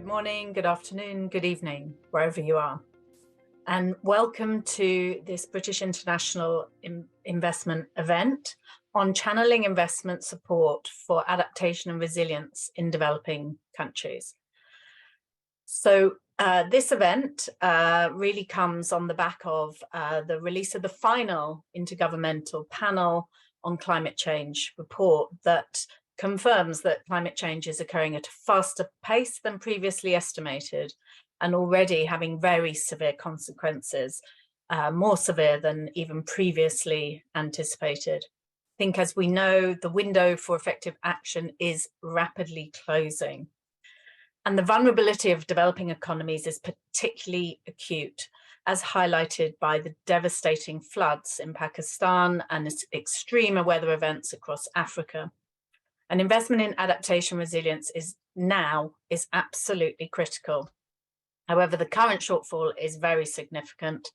Good morning, good afternoon, good evening, wherever you are. And welcome to this British International Investment event on channeling investment support for adaptation and resilience in developing countries. So this event really comes on the back of the release of the final Intergovernmental Panel on Climate Change report that confirms that climate change is occurring at a faster pace than previously estimated and already having very severe consequences, more severe than even previously anticipated. I think, as we know, the window for effective action is rapidly closing. And the vulnerability of developing economies is particularly acute, as highlighted by the devastating floods in Pakistan and extreme weather events across Africa. And investment in adaptation resilience is absolutely critical. However, the current shortfall is very significant.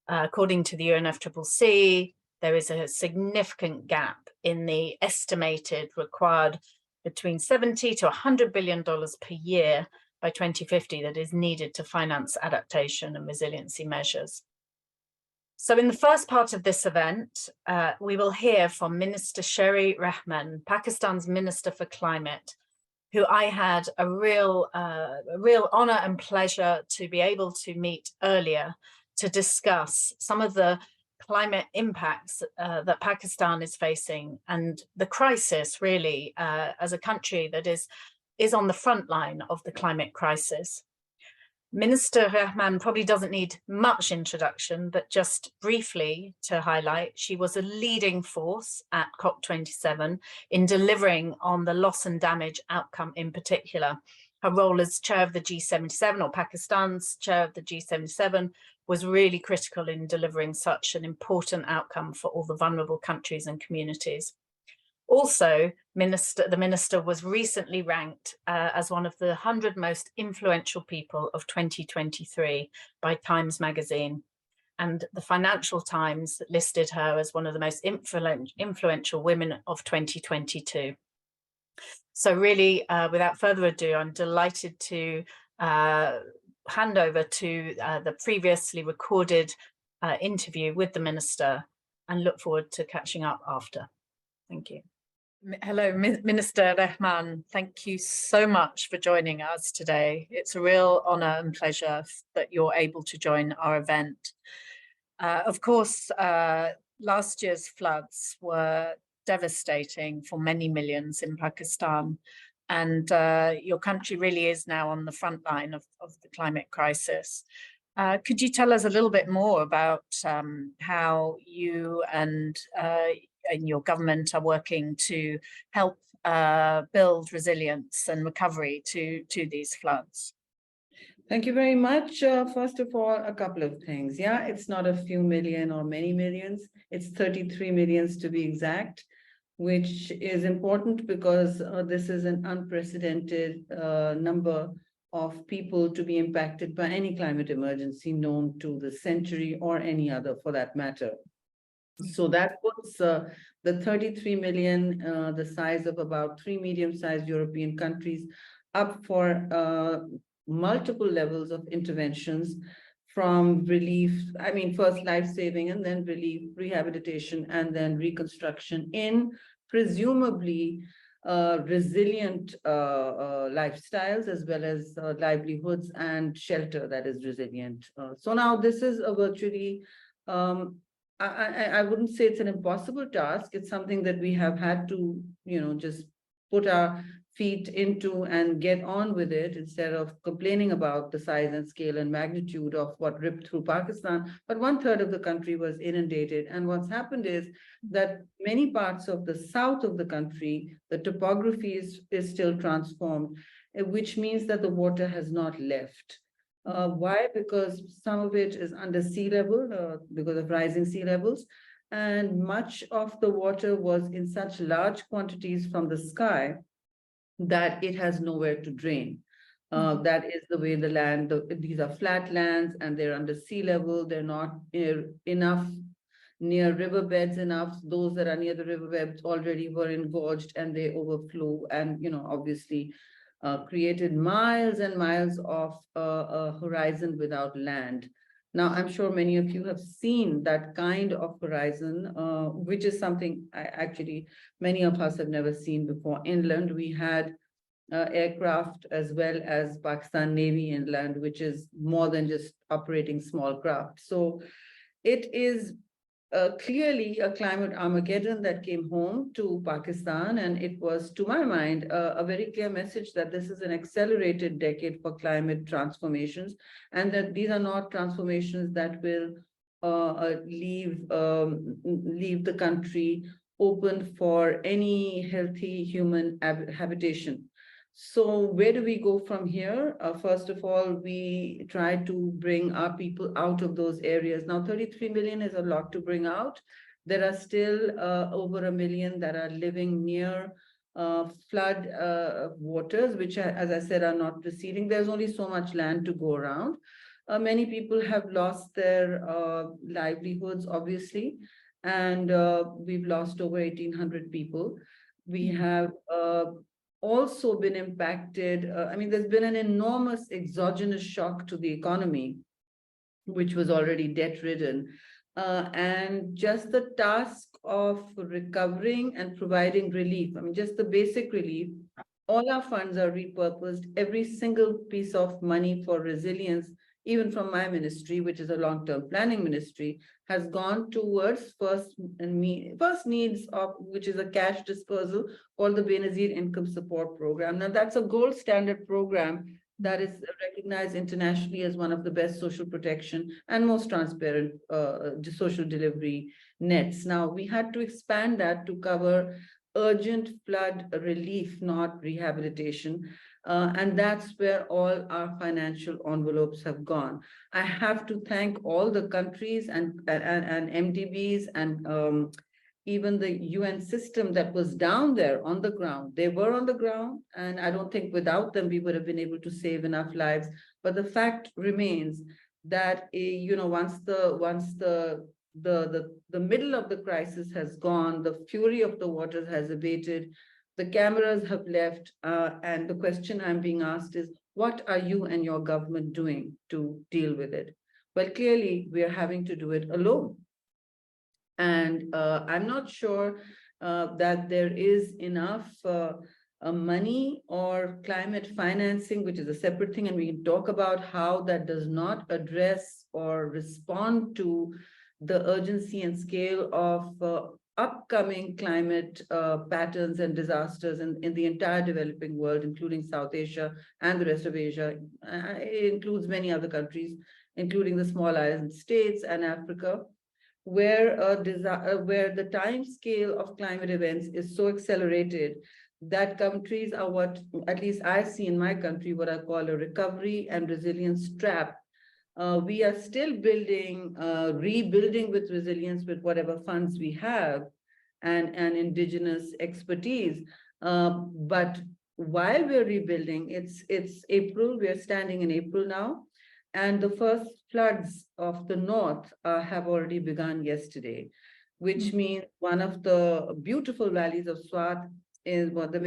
According to the UNFCCC, there is a significant gap in the estimated required between $70 to $100 billion per year by 2050 that is needed to finance adaptation and resiliency measures. So in the first part of this event, we will hear from Minister Sherry Rehman, Pakistan's Minister for Climate, who I had a real honor and pleasure to be able to meet earlier to discuss some of the climate impacts that Pakistan is facing and the crisis really as a country that is on the front line of the climate crisis. Minister Rehman probably doesn't need much introduction, but just briefly to highlight, she was a leading force at COP27 in delivering on the loss and damage outcome in particular. Her role as chair of the G77, or Pakistan's chair of the G77, was really critical in delivering such an important outcome for all the vulnerable countries and communities. Also, the minister was recently ranked as one of the 100 most influential people of 2023 by Times Magazine. And the Financial Times listed her as one of the most influential women of 2022. So really, without further ado, I'm delighted to hand over to the previously recorded interview with the minister and look forward to catching up after. Thank you. Hello, Minister Rehman. Thank you so much for joining us today. It's a real honor and pleasure that you're able to join our event. Of course, last year's floods were devastating for many millions in Pakistan, and your country really is now on the front line of the climate crisis. Could you tell us a little bit more about how you and your government are working to help build resilience and recovery to these floods? Thank you very much. First of all, a couple of things. Yeah, it's not a few million or many millions. It's 33 millions to be exact, which is important because this is an unprecedented number of people to be impacted by any climate emergency known to the century or any other for that matter. So that puts the 33 million, the size of about 3 medium-sized European countries, up for multiple levels of interventions, from relief, first life-saving and then relief, rehabilitation, and then reconstruction in presumably resilient lifestyles, as well as livelihoods and shelter that is resilient. So now this is a virtually I wouldn't say it's an impossible task. It's something that we have had to, just put our feet into and get on with it instead of complaining about the size and scale and magnitude of what ripped through Pakistan. But 1/3 of the country was inundated. And what's happened is that many parts of the south of the country, the topography is still transformed, which means that the water has not left. Why? Because some of it is under sea level because of rising sea levels, and much of the water was in such large quantities from the sky that it has nowhere to drain. That is the way the land, these are flat lands and they're under sea level. They're not enough near riverbeds enough. Those that are near the riverbeds already were engorged and they overflow. And, obviously created miles and miles of a horizon without land. Now, I'm sure many of you have seen that kind of horizon, which is something many of us have never seen before. Inland, we had aircraft as well as Pakistan Navy inland, which is more than just operating small craft. So it is clearly a climate Armageddon that came home to Pakistan, and it was, to my mind, a very clear message that this is an accelerated decade for climate transformations, and that these are not transformations that will leave the country open for any healthy human habitation. So where do we go from here? First of all, we try to bring our people out of those areas. Now, 33 million is a lot to bring out. There are still over 1 million that are living near flood waters, which, as I said, are not receding. There's only so much land to go around. Many people have lost their livelihoods, obviously, and we've lost over 1,800 people. We have also been impacted. I mean, there's been an enormous exogenous shock to the economy, which was already debt-ridden. And just the task of recovering and providing relief, I mean, just the basic relief, all our funds are repurposed. Every single piece of money for resilience, even from my ministry, which is a long-term planning ministry, has gone towards first needs of, which is a cash dispersal called the Benazir Income Support Program. Now, that's a gold standard program that is recognized internationally as one of the best social protection and most transparent social delivery nets. Now, we had to expand that to cover urgent flood relief, not rehabilitation. And that's where all our financial envelopes have gone. I have to thank all the countries and MDBs and even the UN system that was down there on the ground. They were on the ground, and I don't think without them we would have been able to save enough lives. But the fact remains that once the middle of the crisis has gone, the fury of the waters has abated, the cameras have left, and the question I'm being asked is, what are you and your government doing to deal with it? Well, clearly, we are having to do it alone. And I'm not sure that there is enough money or climate financing, which is a separate thing, and we can talk about how that does not address or respond to the urgency and scale of upcoming climate patterns and disasters in the entire developing world, including South Asia and the rest of Asia. It includes many other countries, including the small island states and Africa, where the time scale of climate events is so accelerated that countries are what, at least I see in my country, what I call a recovery and resilience trap. We are still building, rebuilding with resilience with whatever funds we have and indigenous expertise. But while we're rebuilding, it's April, we are standing in April now, and the first floods of the north have already begun yesterday, which means one of the beautiful valleys of Swat is one of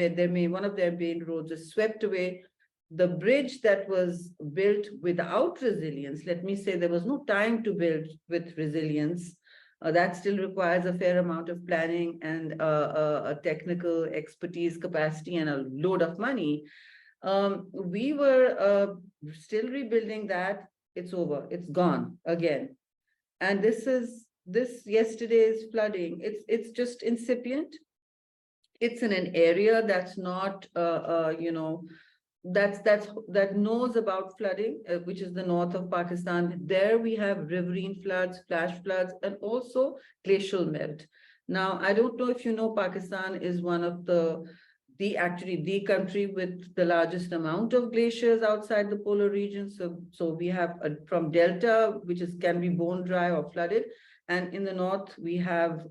their main roads is swept away. The bridge that was built without resilience, let me say there was no time to build with resilience. That still requires a fair amount of planning and a technical expertise, capacity, and a load of money. We were still rebuilding that. It's over. It's gone again. And this yesterday's flooding, it's just incipient. It's in an area that's not, that knows about flooding, which is the north of Pakistan. There we have riverine floods, flash floods, and also glacial melt. Now, I don't know if you know, Pakistan is one of the country with the largest amount of glaciers outside the polar region. So we have from Delta, which can be bone dry or flooded. And in the north, we have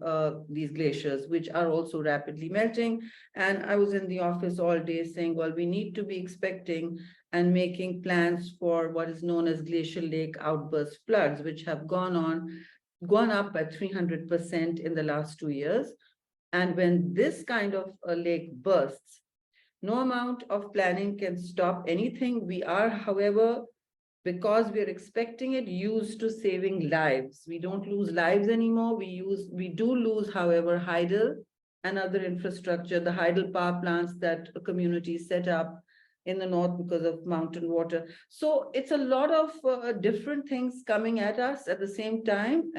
these glaciers, which are also rapidly melting. And I was in the office all day saying, well, we need to be expecting and making plans for what is known as glacial lake outburst floods, which have gone up by 300% in the last 2 years. And when this kind of a lake bursts, No amount of planning can stop anything. We are, however, because we are expecting it, used to saving lives. We don't lose lives anymore. We do lose, however, hydel and other infrastructure, the hydel power plants that a community set up in the north because of mountain water. So it's a lot of different things coming at us at the same time.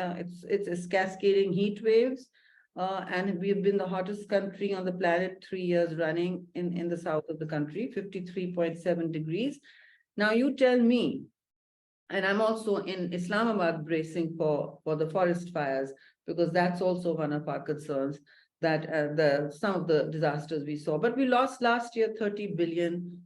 It's cascading heat waves. And we've been the hottest country on the planet 3 years running in the south of the country, 53.7 degrees. Now you tell me, and I'm also in Islamabad bracing for the forest fires, because that's also one of our concerns, that some of the disasters we saw. But we lost last year $30 billion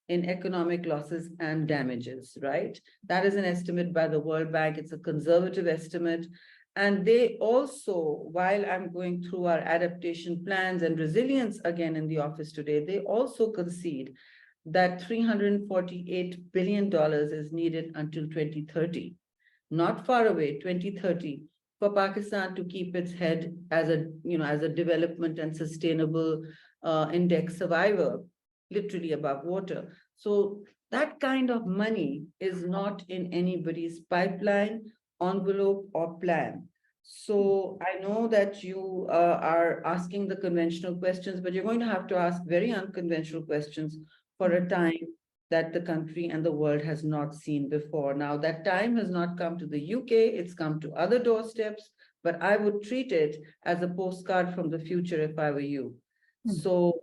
in economic losses and damages, right? That is an estimate by the World Bank. It's a conservative estimate. And they also, while I'm going through our adaptation plans and resilience again in the office today, they also concede that $348 billion is needed until 2030. Not far away, 2030, for Pakistan to keep its head as a development and sustainable index survivor, literally above water. So that kind of money is not in anybody's pipeline, envelope, or plan. So I know that you are asking the conventional questions, but you're going to have to ask very unconventional questions for a time that the country and the world has not seen before. Now, that time has not come to the UK, it's come to other doorsteps, but I would treat it as a postcard from the future if I were you. So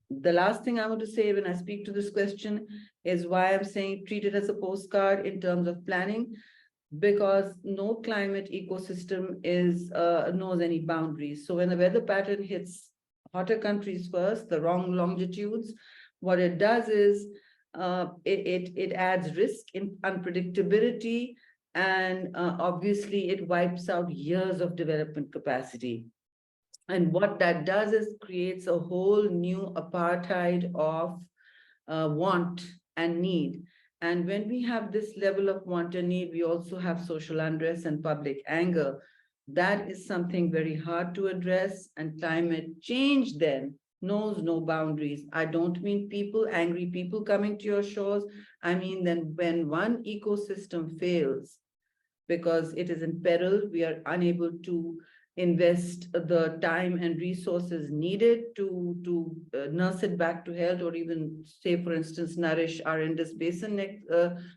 the last thing I want to say when I speak to this question is why I'm saying treat it as a postcard in terms of planning, because no climate ecosystem knows any boundaries. So when the weather pattern hits hotter countries first, the wrong longitudes, what it does is it adds risk in unpredictability, and obviously it wipes out years of development capacity. And what that does is creates a whole new apartheid of want and need. And when we have this level of want and need, we also have social unrest and public anger. That is something very hard to address, and climate change then knows no boundaries. I don't mean people, angry people coming to your shores. I mean then when one ecosystem fails because it is in peril, we are unable to invest the time and resources needed to nurse it back to health, or even say, for instance, nourish our Indus Basin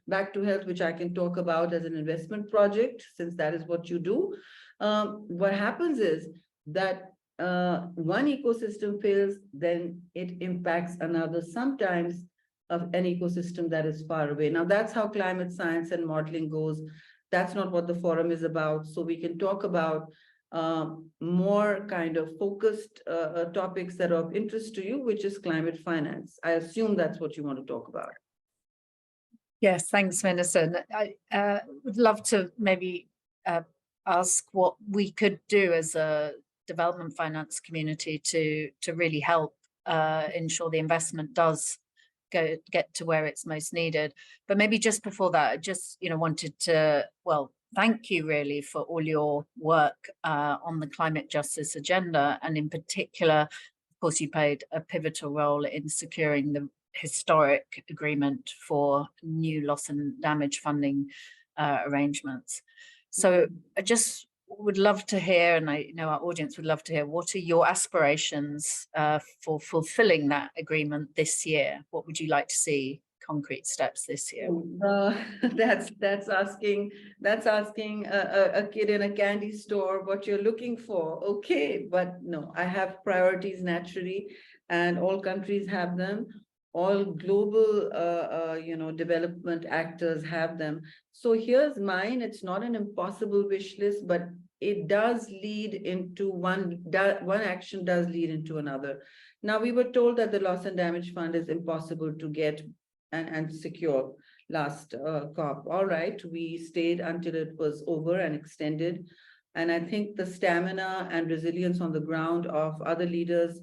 back to health, which I can talk about as an investment project, since that is what you do. What happens is that one ecosystem fails, then it impacts another, sometimes of an ecosystem that is far away. Now, that's how climate science and modeling goes. That's not what the forum is about. So we can talk about more kind of focused topics that are of interest to you, which is climate finance. I assume that's what you want to talk about. Yes, thanks, Minister. I would love to maybe ask what we could do as a development finance community to really help ensure the investment does get to where it's most needed. But maybe just before that, I just wanted to, well, thank you really for all your work on the climate justice agenda, and in particular, of course, you played a pivotal role in securing the historic agreement for new loss and damage funding arrangements. So I just would love to hear, and I know our audience would love to hear, what are your aspirations for fulfilling that agreement this year? What would you like to see concrete steps this year? That's asking a kid in a candy store what you're looking for. Okay, but no, I have priorities naturally, and all countries have them. All global, development actors have them. So here's mine. It's not an impossible wish list, but it does lead into one action does lead into another. Now, we were told that the loss and damage fund is impossible to get and secure last COP. All right, we stayed until it was over and extended. And I think the stamina and resilience on the ground of other leaders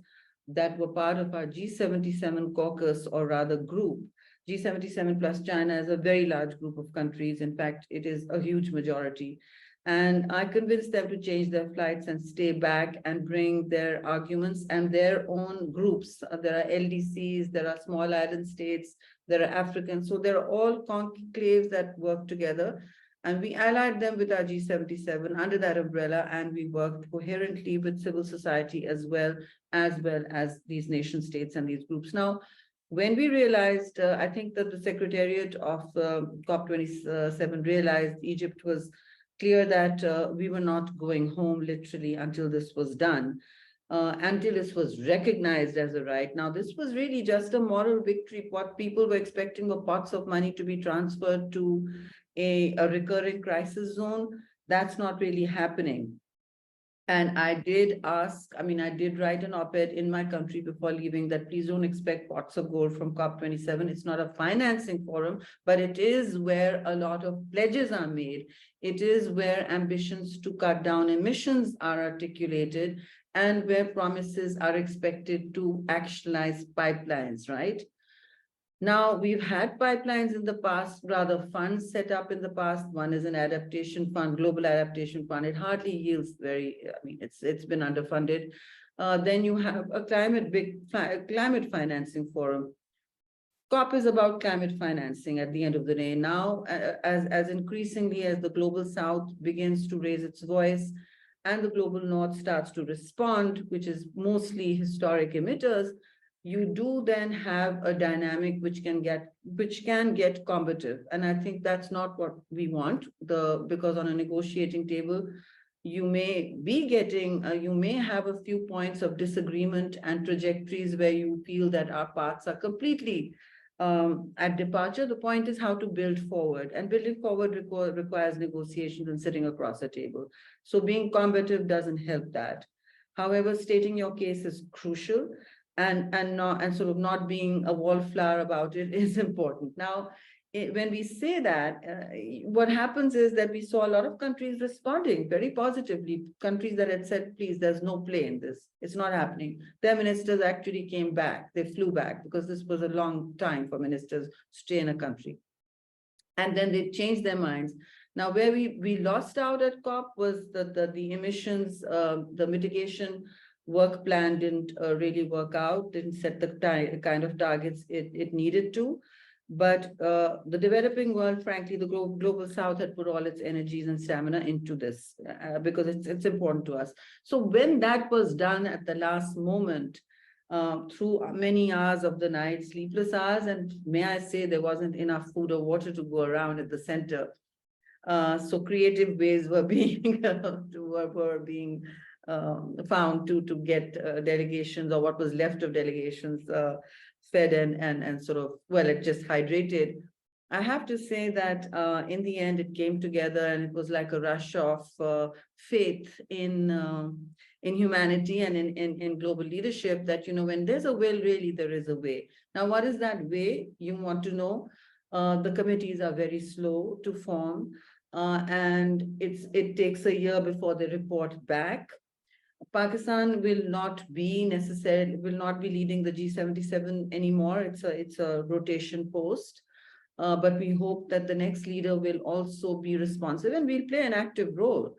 that were part of our G77 caucus, or rather group. G77 plus China is a very large group of countries. In fact, it is a huge majority. And I convinced them to change their flights and stay back and bring their arguments and their own groups. There are LDCs, there are small island states, there are Africans. So there are all conclaves that work together. And we allied them with our G77 under that umbrella, and we worked coherently with civil society as well as these nation states and these groups. Now, when we realized, I think that the Secretariat of COP27 realized Egypt was clear that we were not going home literally until this was done, until this was recognized as a right. Now, this was really just a moral victory. What people were expecting were pots of money to be transferred to a recurring crisis zone. That's not really happening. And I did ask, I mean, I did write an op-ed in my country before leaving that please don't expect pots of gold from COP27. It's not a financing forum, but it is where a lot of pledges are made. It is where ambitions to cut down emissions are articulated and where promises are expected to actualize pipelines, right? Now, we've had pipelines in the past, rather funds set up in the past. One is an adaptation fund, global adaptation fund. It hardly yields very, I mean, it's been underfunded. Then you have a climate financing forum. COP is about climate financing at the end of the day. Now, as increasingly as the global South begins to raise its voice and the global North starts to respond, which is mostly historic emitters, you do then have a dynamic which can get combative. And I think that's not what we want, because on a negotiating table, you may be getting, you may have a few points of disagreement and trajectories where you feel that our paths are completely at departure. The point is how to build forward, and building forward requires negotiations and sitting across a table. So being combative doesn't help that. However, stating your case is crucial. And sort of not being a wallflower about it is important. Now, when we say that, what happens is that we saw a lot of countries responding very positively, countries that had said, please, there's no play in this. It's not happening. Their ministers actually came back. They flew back because this was a long time for ministers to stay in a country. And then they changed their minds. Now, where we lost out at COP was the emissions, the mitigation work plan didn't really work out, didn't set the kind of targets it needed to. But the developing world, frankly, the global South had put all its energies and stamina into this because it's important to us. So when that was done at the last moment, through many hours of the night, sleepless hours, and may I say there wasn't enough food or water to go around at the center. So creative ways were being found to get delegations, or what was left of delegations, fed and sort of, well, it just hydrated. I have to say that in the end, it came together, and it was like a rush of faith in humanity and in global leadership, that, you know, when there's a will, really, there is a way. Now, what is that way? You want to know? The committees are very slow to form, and it takes a year before they report back. Pakistan will not be leading the G77 anymore. It's a rotation post, but we hope that the next leader will also be responsive, and we'll play an active role.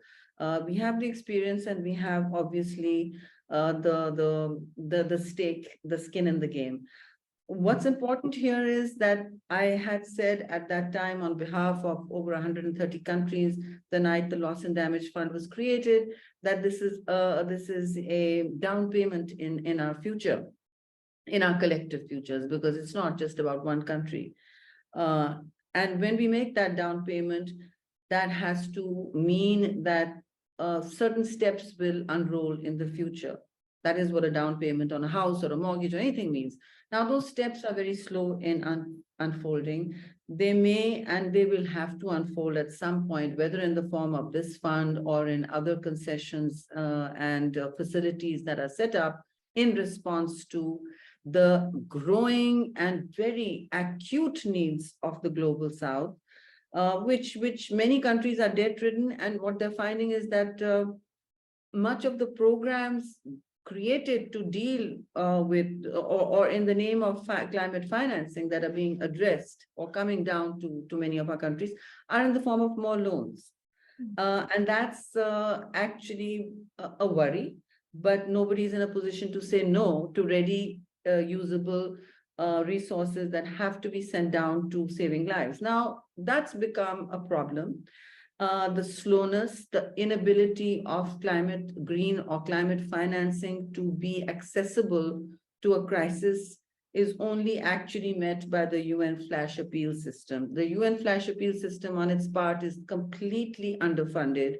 We have the experience, and we have obviously the stake, the skin in the game. What's important here is that I had said at that time, on behalf of over 130 countries, the night the Loss and Damage Fund was created, that this is a down payment in our future, in our collective futures, because it's not just about one country. And when we make that down payment, that has to mean that certain steps will unroll in the future. That is what a down payment on a house or a mortgage or anything means. Now, those steps are very slow in unfolding. They may and they will have to unfold at some point, whether in the form of this fund or in other concessions and facilities that are set up in response to the growing and very acute needs of the global South, which many countries are debt-ridden. And what they're finding is that much of the programs created to deal with or in the name of climate financing that are being addressed or coming down to many of our countries are in the form of more loans. And that's actually a worry, but nobody's in a position to say no to ready, usable resources that have to be sent down to saving lives. Now, that's become a problem. The slowness, the inability of climate green or climate financing to be accessible to a crisis is only actually met by the UN flash appeal system. The UN flash appeal system on its part is completely underfunded.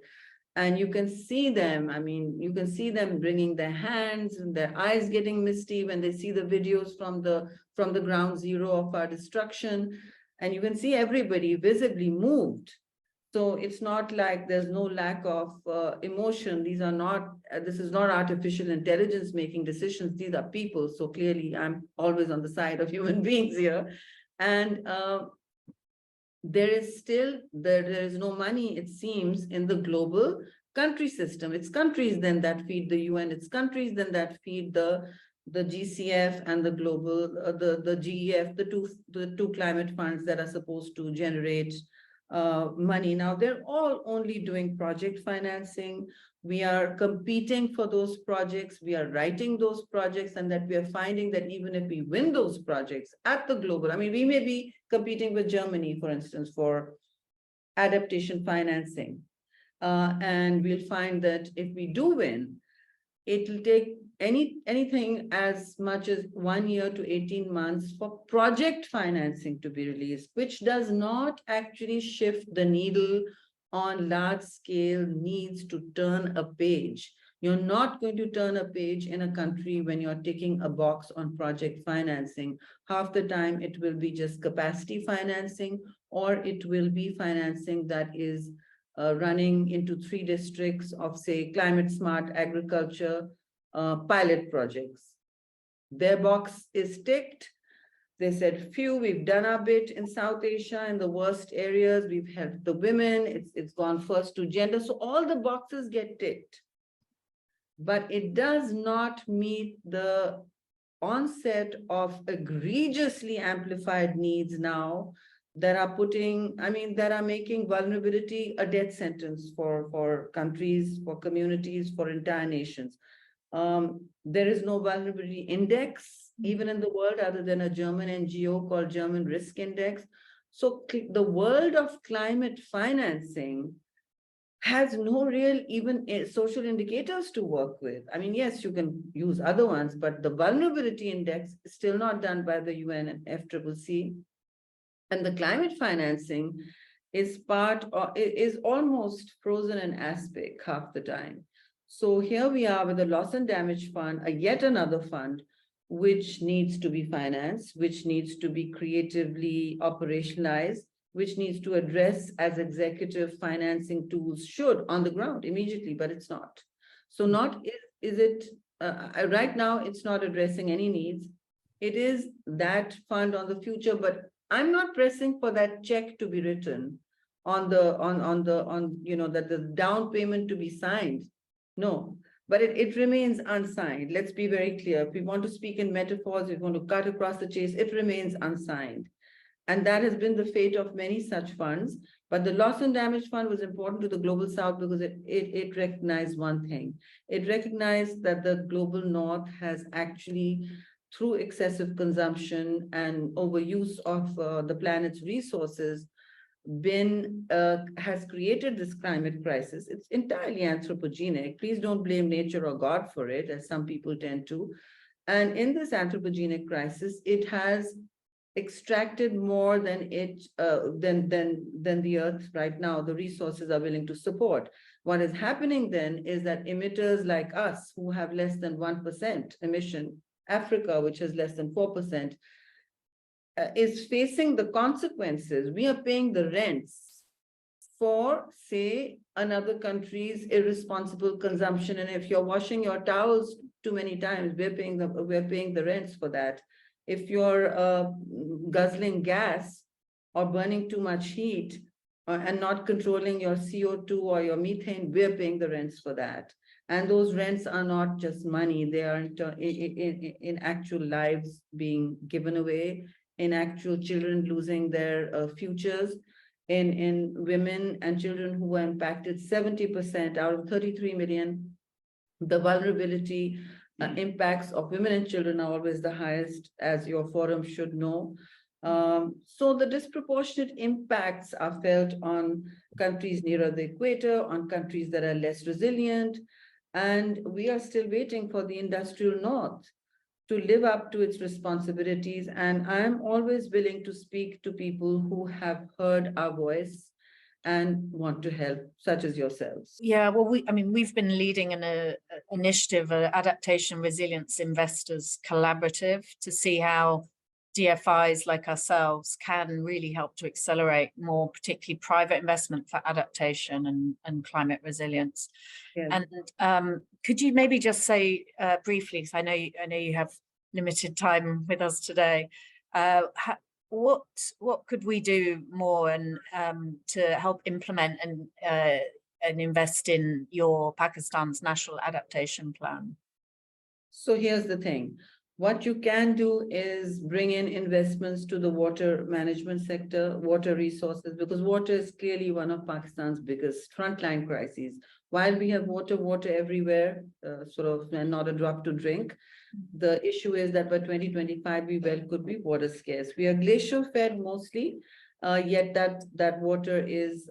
And you can see them, I mean, you can see them wringing their hands and their eyes getting misty when they see the videos from the ground zero of our destruction. And you can see everybody visibly moved. So it's not like there's no lack of emotion. These are not, this is not artificial intelligence making decisions. These are people. So clearly I'm always on the side of human beings here. And there is no money, it seems, in the global country system. It's countries then that feed the UN. It's countries then that feed the GCF and the global, the GEF, the two climate funds that are supposed to generate money. Now, they're all only doing project financing. We are competing for those projects. We are writing those projects, and that we are finding that even if we win those projects at the global, I mean, we may be competing with Germany, for instance, for adaptation financing. And we'll find that if we do win, it will take anything as much as 1 year to 18 months for project financing to be released, which does not actually shift the needle on large scale needs to turn a page. You're not going to turn a page in a country when you're ticking a box on project financing. Half the time it will be just capacity financing, or it will be financing that is running into 3 districts of, say, climate smart agriculture pilot projects. Their box is ticked. They said, phew, we've done our bit in South Asia, in the worst areas. We've helped the women. It's gone first to gender. So all the boxes get ticked. But it does not meet the onset of egregiously amplified needs now that are putting, I mean, that are making vulnerability a death sentence for countries, for communities, for entire nations. There is no vulnerability index, even in the world, other than a German NGO called German Risk Index. So the world of climate financing has no real even social indicators to work with. I mean, yes, you can use other ones, but the vulnerability index is still not done by the UNFCCC. And the climate financing is is almost frozen in aspic half the time. So here we are with a loss and damage fund, yet another fund, which needs to be financed, which needs to be creatively operationalized, which needs to address as executive financing tools should on the ground immediately, but it's not. So right now, it's not addressing any needs. It is that fund on the future, but I'm not pressing for that check to be written on that the down payment to be signed. No, but it remains unsigned. Let's be very clear. If we want to speak in metaphors, we want to cut across the chase, it remains unsigned. And that has been the fate of many such funds. But the loss and damage fund was important to the global south because it recognized one thing. It recognized that the global north has actually, through excessive consumption and overuse of the planet's resources, has created this climate crisis. It's entirely anthropogenic. Please don't blame nature or God for it, as some people tend to. And in this anthropogenic crisis, it has extracted more than the earth right now, the resources are willing to support. What is happening then is that emitters like us, who have less than 1% emission, Africa, which has less than 4%, is facing the consequences. We are paying the rents for, say, another country's irresponsible consumption. And if you're washing your towels too many times, we're paying the rents for that. If you're guzzling gas or burning too much heat and not controlling your CO2 or your methane, we're paying the rents for that. And those rents are not just money, they are in actual lives being given away, in actual children losing their futures, in women and children who were impacted. 70% out of 33 million, the vulnerability impacts of women and children are always the highest, as your forum should know. So the disproportionate impacts are felt on countries nearer the equator, on countries that are less resilient, and we are still waiting for the industrial north to live up to its responsibilities. And I'm always willing to speak to people who have heard our voice and want to help, such as yourselves. Yeah, well, we've been leading an initiative, an Adaptation Resilience Investors Collaborative, to see how DFIs like ourselves can really help to accelerate more, particularly private investment for adaptation and climate resilience. Yes. And could you maybe just say briefly, because I know you have limited time with us today, what could we do more and to help implement and invest in your Pakistan's National Adaptation Plan? So here's the thing. What you can do is bring in investments to the water management sector, water resources, because water is clearly one of Pakistan's biggest frontline crises. While we have water everywhere, and not a drop to drink, the issue is that by 2025, we could be water scarce. We are glacial fed mostly, yet that water is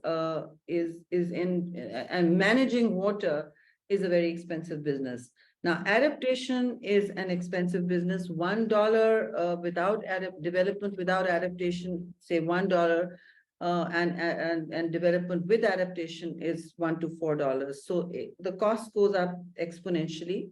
in, and managing water is a very expensive business. Now, adaptation is an expensive business. $1 without development without adaptation, say $1, and development with adaptation is $1 to $4. So the cost goes up exponentially.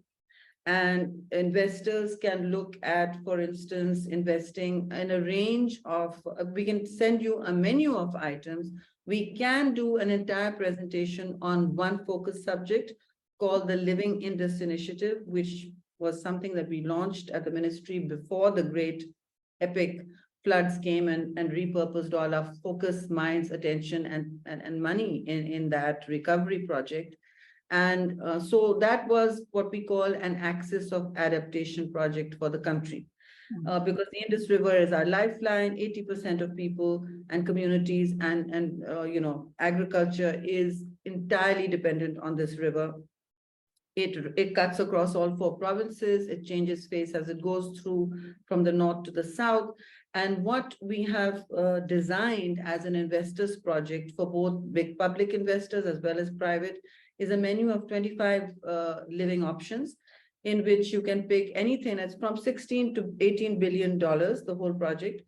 And investors can look at, for instance, investing in a range of, we can send you a menu of items. We can do an entire presentation on one focus subject called the Living Indus Initiative, which was something that we launched at the ministry before the great epic floods came and repurposed all our focus, minds, attention, and money in that recovery project. And so that was what we call an axis of adaptation project for the country. Because the Indus River is our lifeline, 80% of people and communities and agriculture is entirely dependent on this river. It cuts across all 4 provinces. It changes face as it goes through from the north to the south. And what we have designed as an investors project for both big public investors as well as private is a menu of 25 living options, in which you can pick anything that's from $16 to $18 billion, the whole project.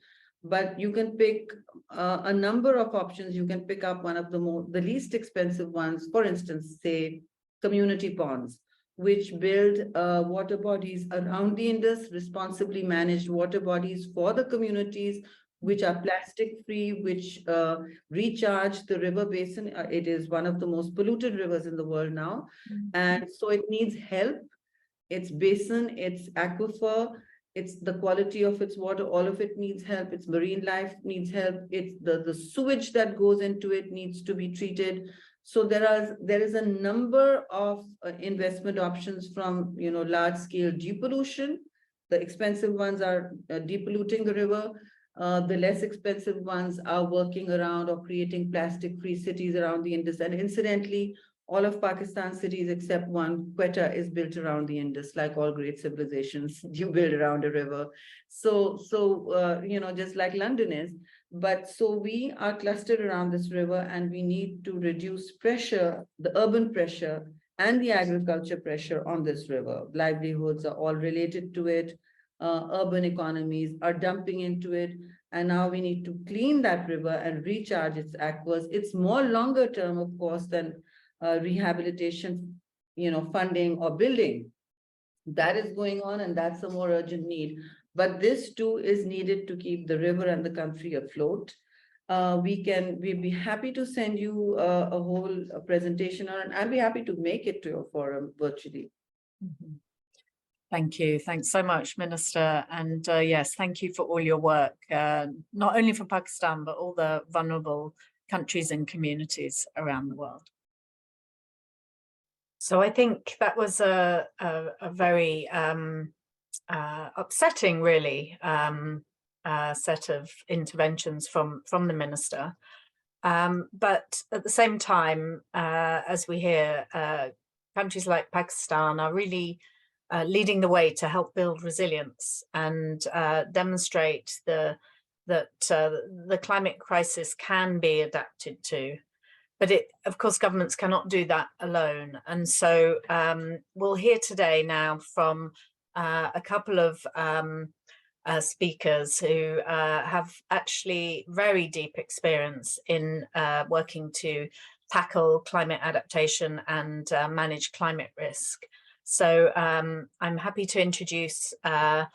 But you can pick a number of options. You can pick up one of the least expensive ones, for instance, say community ponds, which build water bodies around the Indus, responsibly managed water bodies for the communities, which are plastic free, which recharge the river basin. It is one of the most polluted rivers in the world now. And so it needs help. Its basin, its aquifer, it's the quality of its water, all of it needs help. Its marine life needs help. It's the sewage that goes into it needs to be treated. So there is a number of investment options, from large scale depollution. The expensive ones are depolluting the river. The less expensive ones are working around or creating plastic-free cities around the Indus. And incidentally, all of Pakistan's cities except one, Quetta, is built around the Indus. Like all great civilizations, you build around a river. So just like London is. But so we are clustered around this river, and we need to reduce pressure, the urban pressure and the agriculture pressure on this river. Livelihoods are all related to it. Urban economies are dumping into it. And now we need to clean that river and recharge its aquifers. It's more longer term, of course, than rehabilitation, funding or building. That is going on, and that's a more urgent need. But this too is needed to keep the river and the country afloat. We'd be happy to send you a whole presentation on it. I'll be happy to make it to your forum virtually. Mm-hmm. Thank you. Thanks so much, Minister. And yes, thank you for all your work, not only for Pakistan, but all the vulnerable countries and communities around the world. So I think that was a very upsetting, really, set of interventions from the Minister. But at the same time, as we hear, countries like Pakistan are really leading the way to help build resilience and demonstrate that the climate crisis can be adapted to. But of course, governments cannot do that alone. And so we'll hear today now from a couple of speakers who have actually very deep experience in working to tackle climate adaptation and manage climate risk. So I'm happy to introduce my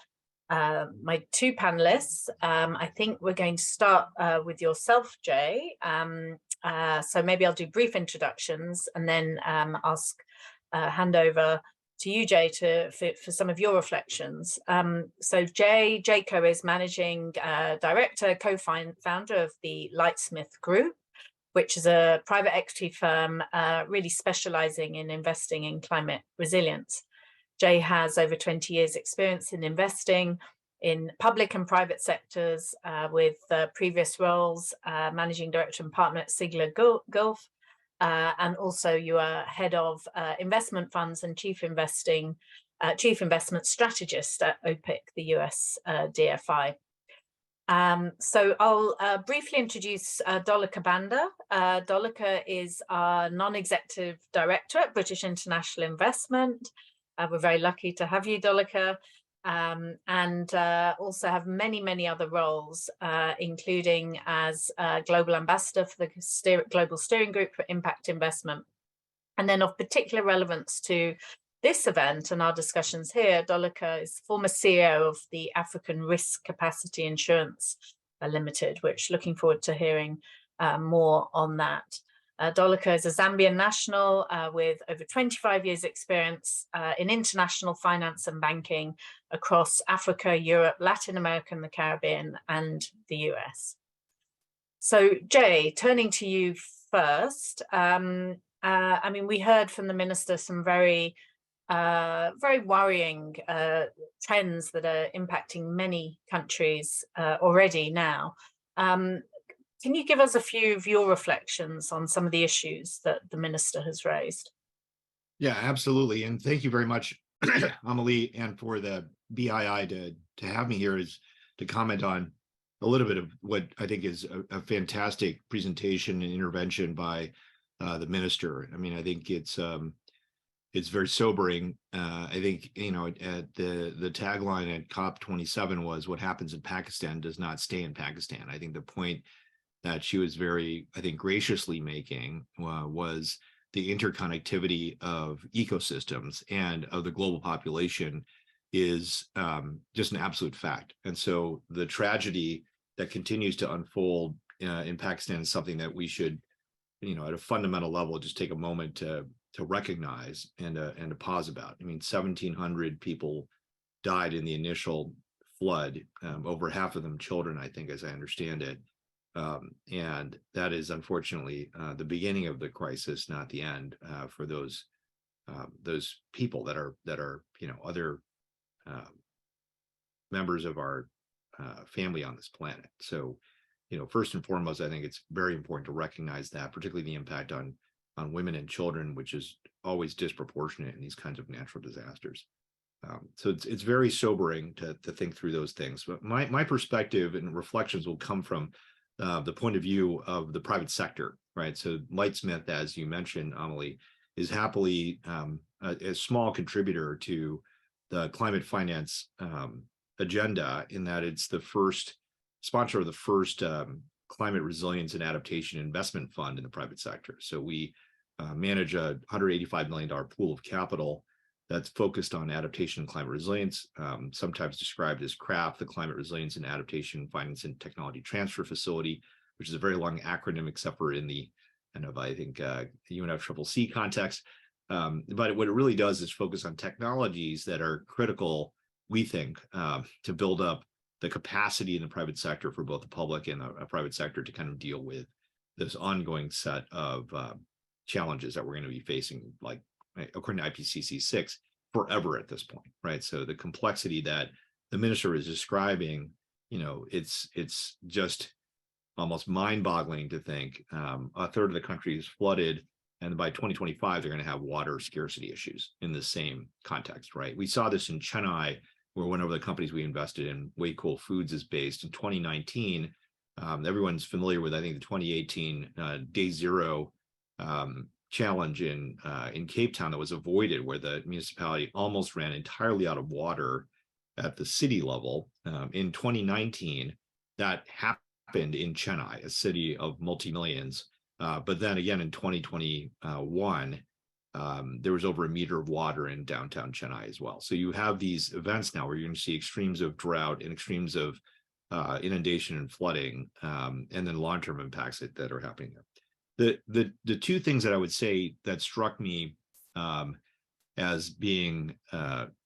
two panelists. I think we're going to start with yourself, Jay. So maybe I'll do brief introductions and then hand over to you, Jay, for some of your reflections. So Jayco is Managing Director, co-founder of the Lightsmith Group, which is a private equity firm really specializing in investing in climate resilience. Jay has over 20 years experience in investing in public and private sectors with previous roles, Managing Director and Partner at Sigler Gulf, and also you are Head of Investment Funds and Chief Investment Strategist at OPIC, the US DFI. So I'll briefly introduce Dolika Banda. Dolika is our non-executive director at British International Investment. We're very lucky to have you, Dolika, and also have many, many other roles, including as Global Ambassador for the Global Steering Group for Impact Investment. And then of particular relevance to this event and our discussions here, Dolika is former CEO of the African Risk Capacity Insurance Limited, which looking forward to hearing more on that. Dolika is a Zambian national with over 25 years experience in international finance and banking across Africa, Europe, Latin America, and the Caribbean, and the US. So Jay, turning to you first, I mean, we heard from the Minister some very worrying trends that are impacting many countries already now. Can you give us a few of your reflections on some of the issues that the Minister has raised? Yeah, absolutely. And thank you very much, Amelie, and for the BII to have me here is to comment on a little bit of what I think is a fantastic presentation and intervention by the Minister. I mean, I think it's very sobering. I think, you know, at the tagline at COP27 was, what happens in Pakistan does not stay in Pakistan. I think the point that she was very, I think, graciously making was the interconnectivity of ecosystems and of the global population is just an absolute fact. And so the tragedy that continues to unfold in Pakistan is something that we should, you know, at a fundamental level, just take a moment to recognize and to pause about. I mean, 1,700 people died in the initial flood, over half of them children, I think, as I understand it. And that is unfortunately the beginning of the crisis, not the end, for those people that are you know, other members of our family on this planet. So, you know, first and foremost, I think it's very important to recognize that, particularly the impact on women and children, which is always disproportionate in these kinds of natural disasters. So it's very sobering to think through those things. But my perspective and reflections will come from the point of view of the private sector, right? So Lightsmith, as you mentioned, Amelie, is happily a small contributor to the climate finance agenda, in that it's the first sponsor of the first climate resilience and adaptation investment fund in the private sector. So we manage a $185 million pool of capital that's focused on adaptation and climate resilience, sometimes described as CRAF, the Climate Resilience and Adaptation Finance and Technology Transfer Facility, which is a very long acronym, except for in the kind of, I think, UNFCCC context. But what it really does is focus on technologies that are critical, we think, to build up the capacity in the private sector for both the public and a private sector to kind of deal with this ongoing set of challenges that we're going to be facing, like, according to IPCC 6, forever at this point, right? So the complexity that the Minister is describing, you know, it's just almost mind-boggling to think a third of the country is flooded, and by 2025 they're going to have water scarcity issues in the same context, right? We saw this in Chennai, where one of the companies we invested in, Way Cool Foods, is based. In 2019. Everyone's familiar with, I think, the 2018 Day Zero challenge in Cape Town that was avoided, where the municipality almost ran entirely out of water at the city level. In 2019, that happened in Chennai, a city of multi-millions. But then again, in 2021, there was over a meter of water in downtown Chennai as well. So you have these events now where you're going to see extremes of drought and extremes of inundation and flooding, and then long-term impacts that are happening there. The two things that I would say that struck me as being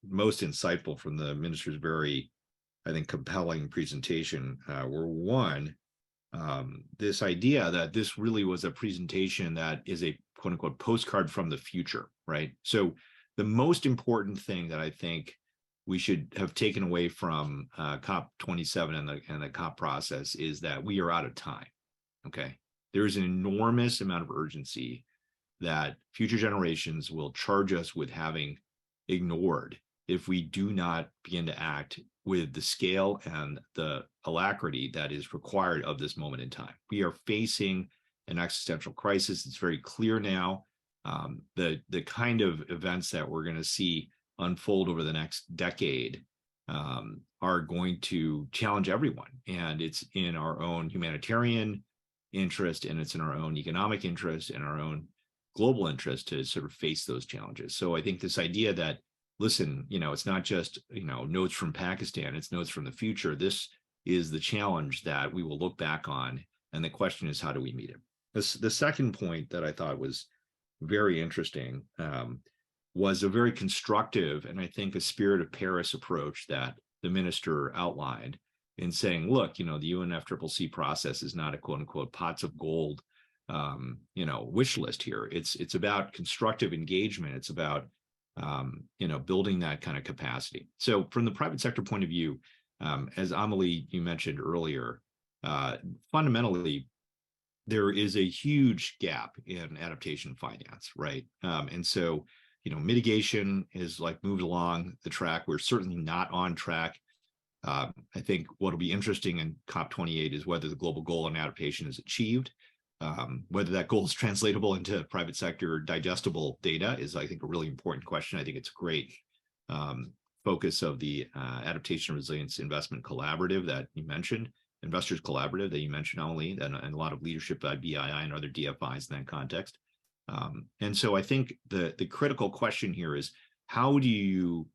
most insightful from the minister's very, I think, compelling presentation were, one, this idea that this really was a presentation that is a quote unquote postcard from the future, right? So the most important thing that I think we should have taken away from COP27 and the COP process is that we are out of time. Okay, there is an enormous amount of urgency that future generations will charge us with having ignored if we do not begin to act with the scale and the alacrity that is required of this moment in time. We are facing an existential crisis. It's very clear now. The kind of events that we're going to see unfold over the next decade are going to challenge everyone. And it's in our own humanitarian interest, and it's in our own economic interest and our own global interest to sort of face those challenges. So I think this idea that, listen, it's not just, notes from Pakistan, it's notes from the future. This is the challenge that we will look back on. And the question is, how do we meet it? The second point that I thought was very interesting was a very constructive, and I think a spirit of Paris approach that the minister outlined in saying, look, the UNFCCC process is not a quote unquote pots of gold, wish list here. It's about constructive engagement. It's about, building that kind of capacity. So from the private sector point of view, as Amelie, you mentioned earlier, fundamentally, there is a huge gap in adaptation finance, right? And so, mitigation is like moved along the track. We're certainly not on track. I think what'll be interesting in COP28 is whether the global goal on adaptation is achieved. Whether that goal is translatable into private sector digestible data is, I think, a really important question. I think it's a great focus of the Adaptation Resilience Investment Collaborative that you mentioned, Investors Collaborative that you mentioned, Amelie, and a lot of leadership by BII and other DFIs in that context. And so I think the critical question here is, how do you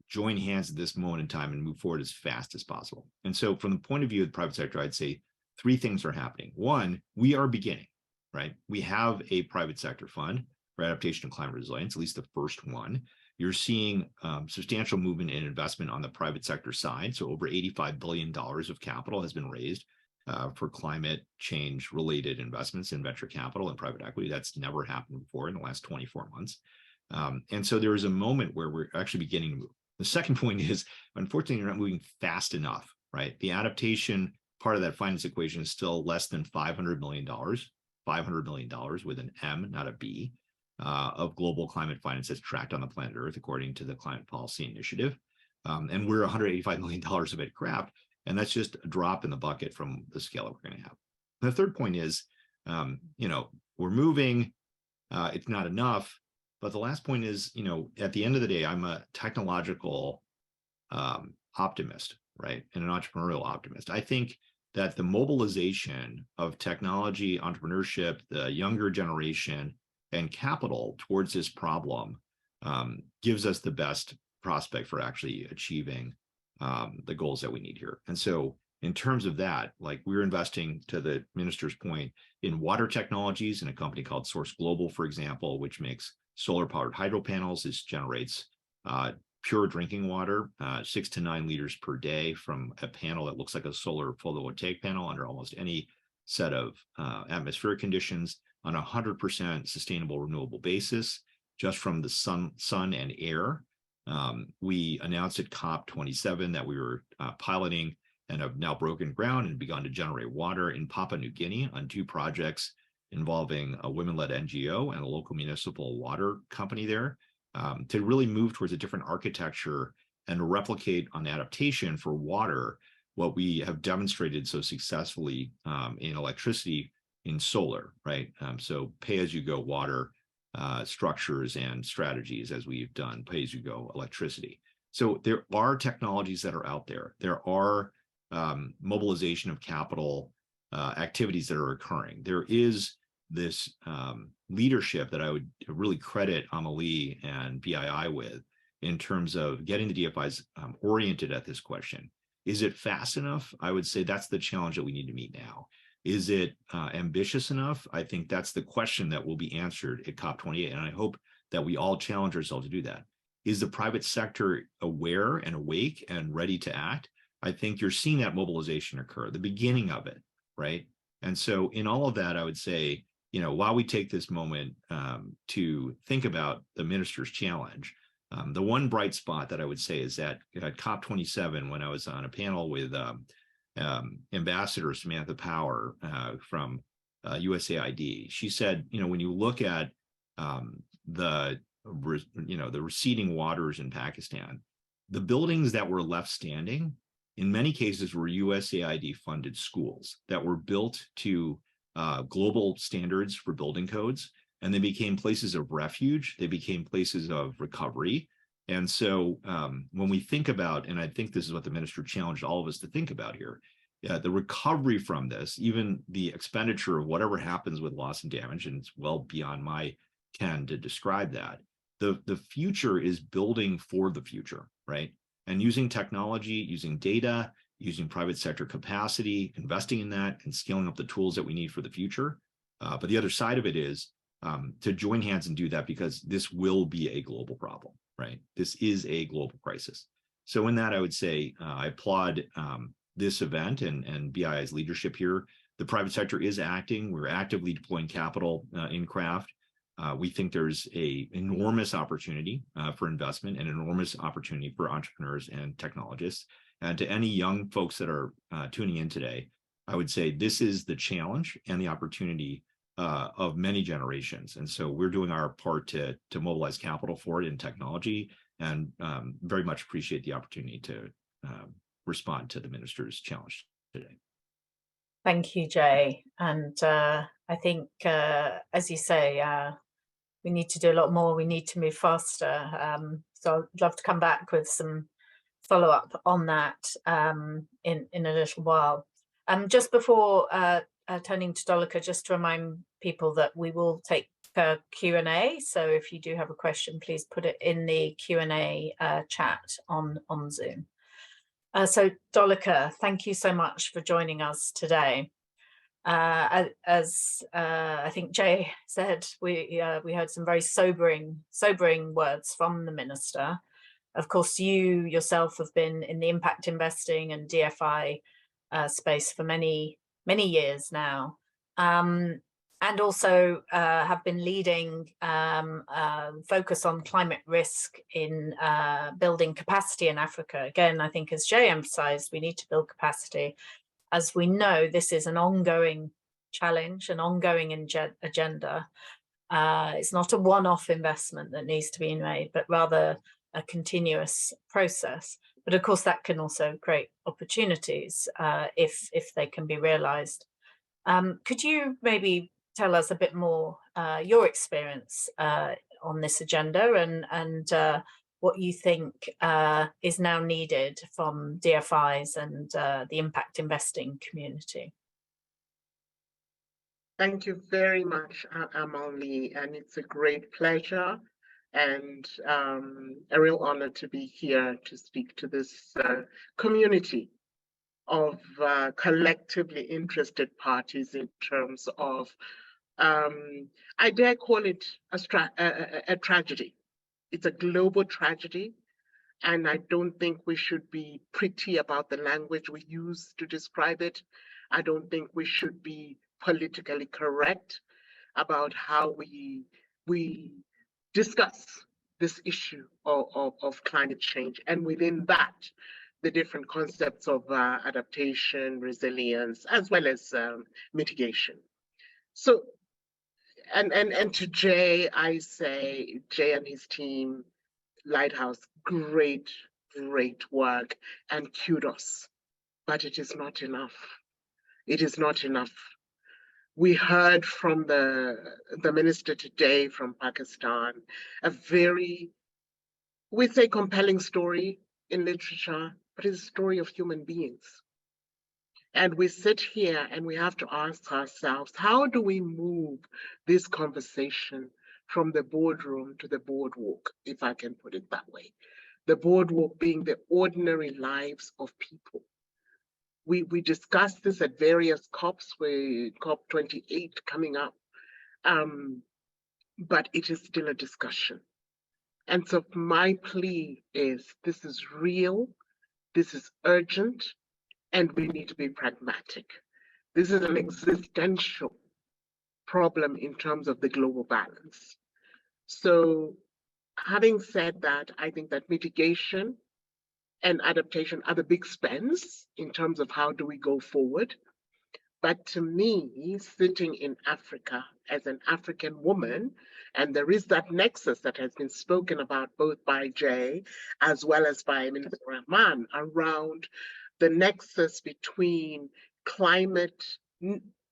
join hands at this moment in time and move forward as fast as possible? And so from the point of view of the private sector, I'd say three things are happening. One, we are beginning, right? We have a private sector fund for adaptation and climate resilience, at least the first one. You're seeing substantial movement in investment on the private sector side. So over $85 billion of capital has been raised for climate change related investments in venture capital and private equity. That's never happened before in the last 24 months. And so there is a moment where we're actually beginning to move. The second point is, unfortunately, you're not moving fast enough, right? The adaptation part of that finance equation is still less than $500 million with an M, not a B, of global climate finance that's tracked on the planet Earth, according to the Climate Policy Initiative. And we're $185 million of it craft. And that's just a drop in the bucket from the scale that we're going to have. And the third point is, we're moving, it's not enough. But the last point is, at the end of the day, I'm a technological optimist, right? And an entrepreneurial optimist. I think that the mobilization of technology, entrepreneurship, the younger generation, and capital towards this problem gives us the best prospect for actually achieving the goals that we need here. And so in terms of that, like, we're investing, to the minister's point, in water technologies in a company called Source Global, for example, which makes solar powered hydro panels. This generates pure drinking water, 6 to 9 liters per day from a panel that looks like a solar photovoltaic panel under almost any set of atmospheric conditions on 100% sustainable renewable basis, just from the sun and air. We announced at COP27 that we were piloting and have now broken ground and begun to generate water in Papua New Guinea on 2 projects involving a women-led NGO and a local municipal water company there, to really move towards a different architecture and to replicate on adaptation for water what we have demonstrated so successfully in electricity in solar, right? So pay-as-you-go water structures and strategies, as we've done pay-as-you-go electricity. So there are technologies that are out there. There are mobilization of capital activities that are occurring. There is this leadership that I would really credit Amelie and BII with in terms of getting the DFIs oriented at this question. Is it fast enough? I would say that's the challenge that we need to meet now. Is it ambitious enough? I think that's the question that will be answered at COP28, and I hope that we all challenge ourselves to do that. Is the private sector aware and awake and ready to act? I think you're seeing that mobilization occur, the beginning of it, right? And so in all of that, I would say, while we take this moment to think about the minister's challenge, the one bright spot that I would say is that at COP27, when I was on a panel with Ambassador Samantha Power from USAID, she said, when you look at the receding waters in Pakistan, the buildings that were left standing, in many cases, were USAID funded schools that were built to global standards for building codes, and they became places of refuge. They became places of recovery. And so when we think about, and I think this is what the minister challenged all of us to think about here, the recovery from this, even the expenditure of whatever happens with loss and damage, and it's well beyond my ken to describe that, the future is building for the future, right? And using technology, using data, using private sector capacity, investing in that, and scaling up the tools that we need for the future. But the other side of it is to join hands and do that, because this will be a global problem, right? This is a global crisis. So in that, I would say I applaud this event and BII's leadership here. The private sector is acting. We're actively deploying capital in craft. We think there's an enormous opportunity for investment and enormous opportunity for entrepreneurs and technologists. And to any young folks that are tuning in today, I would say this is the challenge and the opportunity of many generations. And so we're doing our part to mobilize capital for it in technology, and very much appreciate the opportunity to respond to the minister's challenge today. Thank you, Jay. And I think, as you say, we need to do a lot more. We need to move faster. So I'd love to come back with some follow-up on that in a little while. Just before turning to Dolika, just to remind people that we will take Q&A. So if you do have a question, please put it in the Q&A chat on Zoom. So Dolika, thank you so much for joining us today. As I think Jay said, we heard some very sobering words from the minister. Of course, you yourself have been in the impact investing and DFI space for many years now, and also have been leading focus on climate risk in building capacity in Africa. Again, I think as Jay emphasized, we need to build capacity. As we know, this is an ongoing challenge, an ongoing agenda. It's not a one-off investment that needs to be made, but rather a continuous process. But of course, that can also create opportunities if they can be realized. Could you maybe tell us a bit more your experience on this agenda and what you think is now needed from DFIs and the impact investing community? Thank you very much, Amelie, and it's a great pleasure and a real honor to be here to speak to this community of collectively interested parties in terms of, I dare call it a tragedy. It's a global tragedy, and I don't think we should be pretty about the language we use to describe it. I don't think we should be politically correct about how we discuss this issue of climate change. And within that, the different concepts of adaptation, resilience, as well as mitigation. So, and to Jay, I say, Jay and his team, Lighthouse, great work and kudos, but it is not enough. It is not enough. We heard from the minister today from Pakistan, a very, we say compelling story in literature, but it's a story of human beings. And we sit here and we have to ask ourselves, how do we move this conversation from the boardroom to the boardwalk, if I can put it that way? The boardwalk being the ordinary lives of people. We discussed this at various COPs, with COP28 coming up, but it is still a discussion. And so my plea is, this is real, this is urgent, and we need to be pragmatic. This is an existential problem in terms of the global balance. So having said that, I think that mitigation and adaptation are the big spends in terms of how do we go forward. But to me, sitting in Africa as an African woman, and there is that nexus that has been spoken about both by Jay as well as by Minister Rehman around the nexus between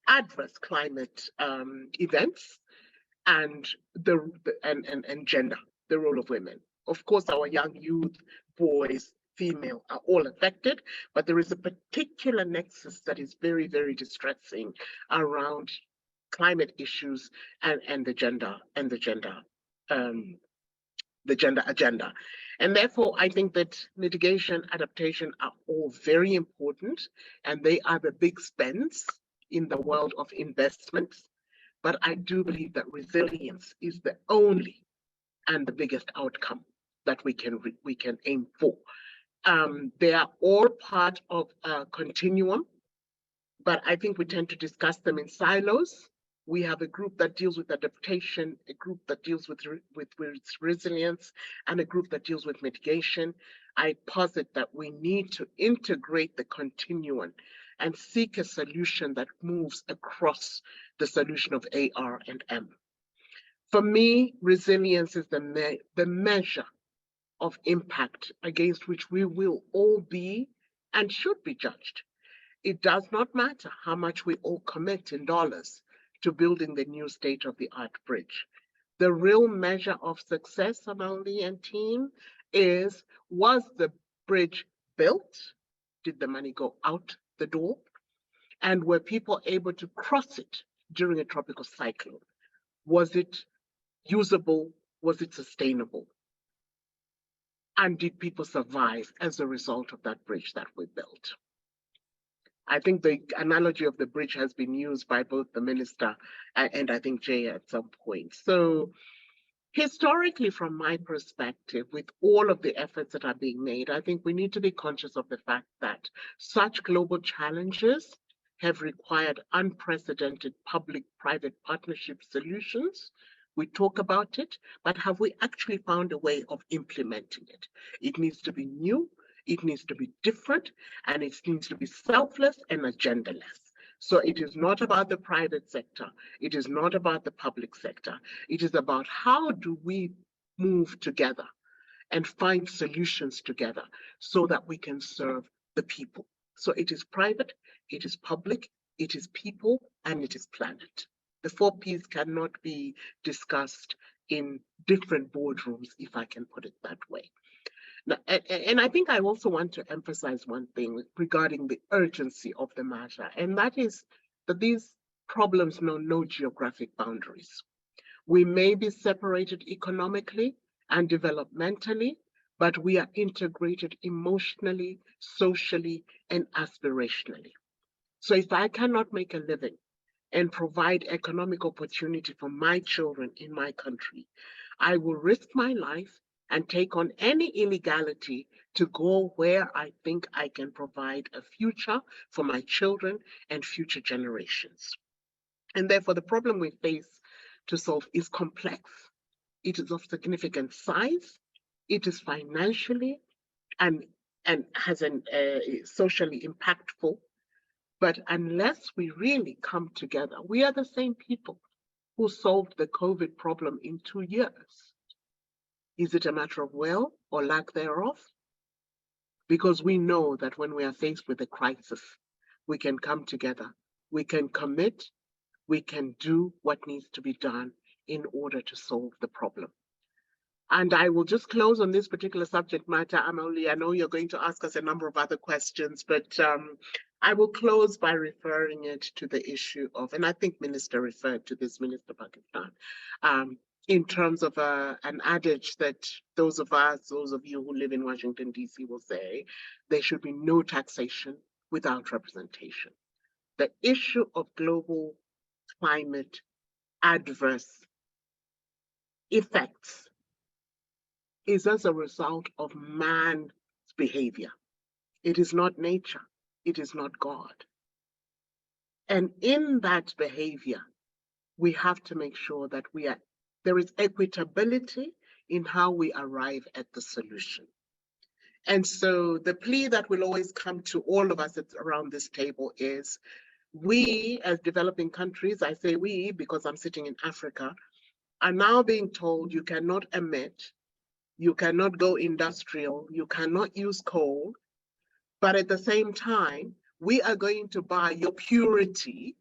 adverse climate events and gender, the role of women. Of course, our young youth, boys, female are all affected, but there is a particular nexus that is very, very distressing around climate issues and the gender agenda. And therefore, I think that mitigation, adaptation are all very important, and they are the big spends in the world of investments. But I do believe that resilience is the only and the biggest outcome that we can aim for. They are all part of a continuum, but I think we tend to discuss them in silos. We have a group that deals with adaptation, a group that deals with resilience, and a group that deals with mitigation. I posit that we need to integrate the continuum and seek a solution that moves across the solution of A, R, and M. For me, resilience is the measure of impact against which we will all be and should be judged. It does not matter how much we all commit in dollars to building the new state-of-the-art bridge. The real measure of success, Amaldi and team, is, was the bridge built? Did the money go out the door? And were people able to cross it during a tropical cyclone? Was it usable? Was it sustainable? And did people survive as a result of that bridge that we built? I think the analogy of the bridge has been used by both the minister and I think Jay at some point. So historically, from my perspective, with all of the efforts that are being made, I think we need to be conscious of the fact that such global challenges have required unprecedented public-private partnership solutions. We talk about it, but have we actually found a way of implementing it? It needs to be new, it needs to be different, and it needs to be selfless and agendaless. So it is not about the private sector, it is not about the public sector. It is about how do we move together and find solutions together so that we can serve the people. So it is private, it is public, it is people, and it is planet. The 4 Ps cannot be discussed in different boardrooms, if I can put it that way. Now, and I think I also want to emphasize one thing regarding the urgency of the matter, and that is that these problems know no geographic boundaries. We may be separated economically and developmentally, but we are integrated emotionally, socially, and aspirationally. So if I cannot make a living and provide economic opportunity for my children in my country, I will risk my life and take on any illegality to go where I think I can provide a future for my children and future generations. And therefore, the problem we face to solve is complex. It is of significant size, it is financially and and has an socially impactful. But unless we really come together, we are the same people who solved the COVID problem in 2 years. Is it a matter of will or lack thereof? Because we know that when we are faced with a crisis, we can come together, we can commit, we can do what needs to be done in order to solve the problem. And I will just close on this particular subject matter, Emily. I know you're going to ask us a number of other questions, but I will close by referring it to the issue of, and I think Minister referred to this, Minister Pakistan, in terms of an adage that those of you who live in Washington, D.C. will say, there should be no taxation without representation. The issue of global climate adverse effects is as a result of man's behavior. It is not nature. It is not God. And in that behavior, we have to make sure that there is equitability in how we arrive at the solution. And so the plea that will always come to all of us around this table is, we as developing countries, I say we because I'm sitting in Africa, are now being told you cannot emit, you cannot go industrial, you cannot use coal, but at the same time, we are going to buy your purity,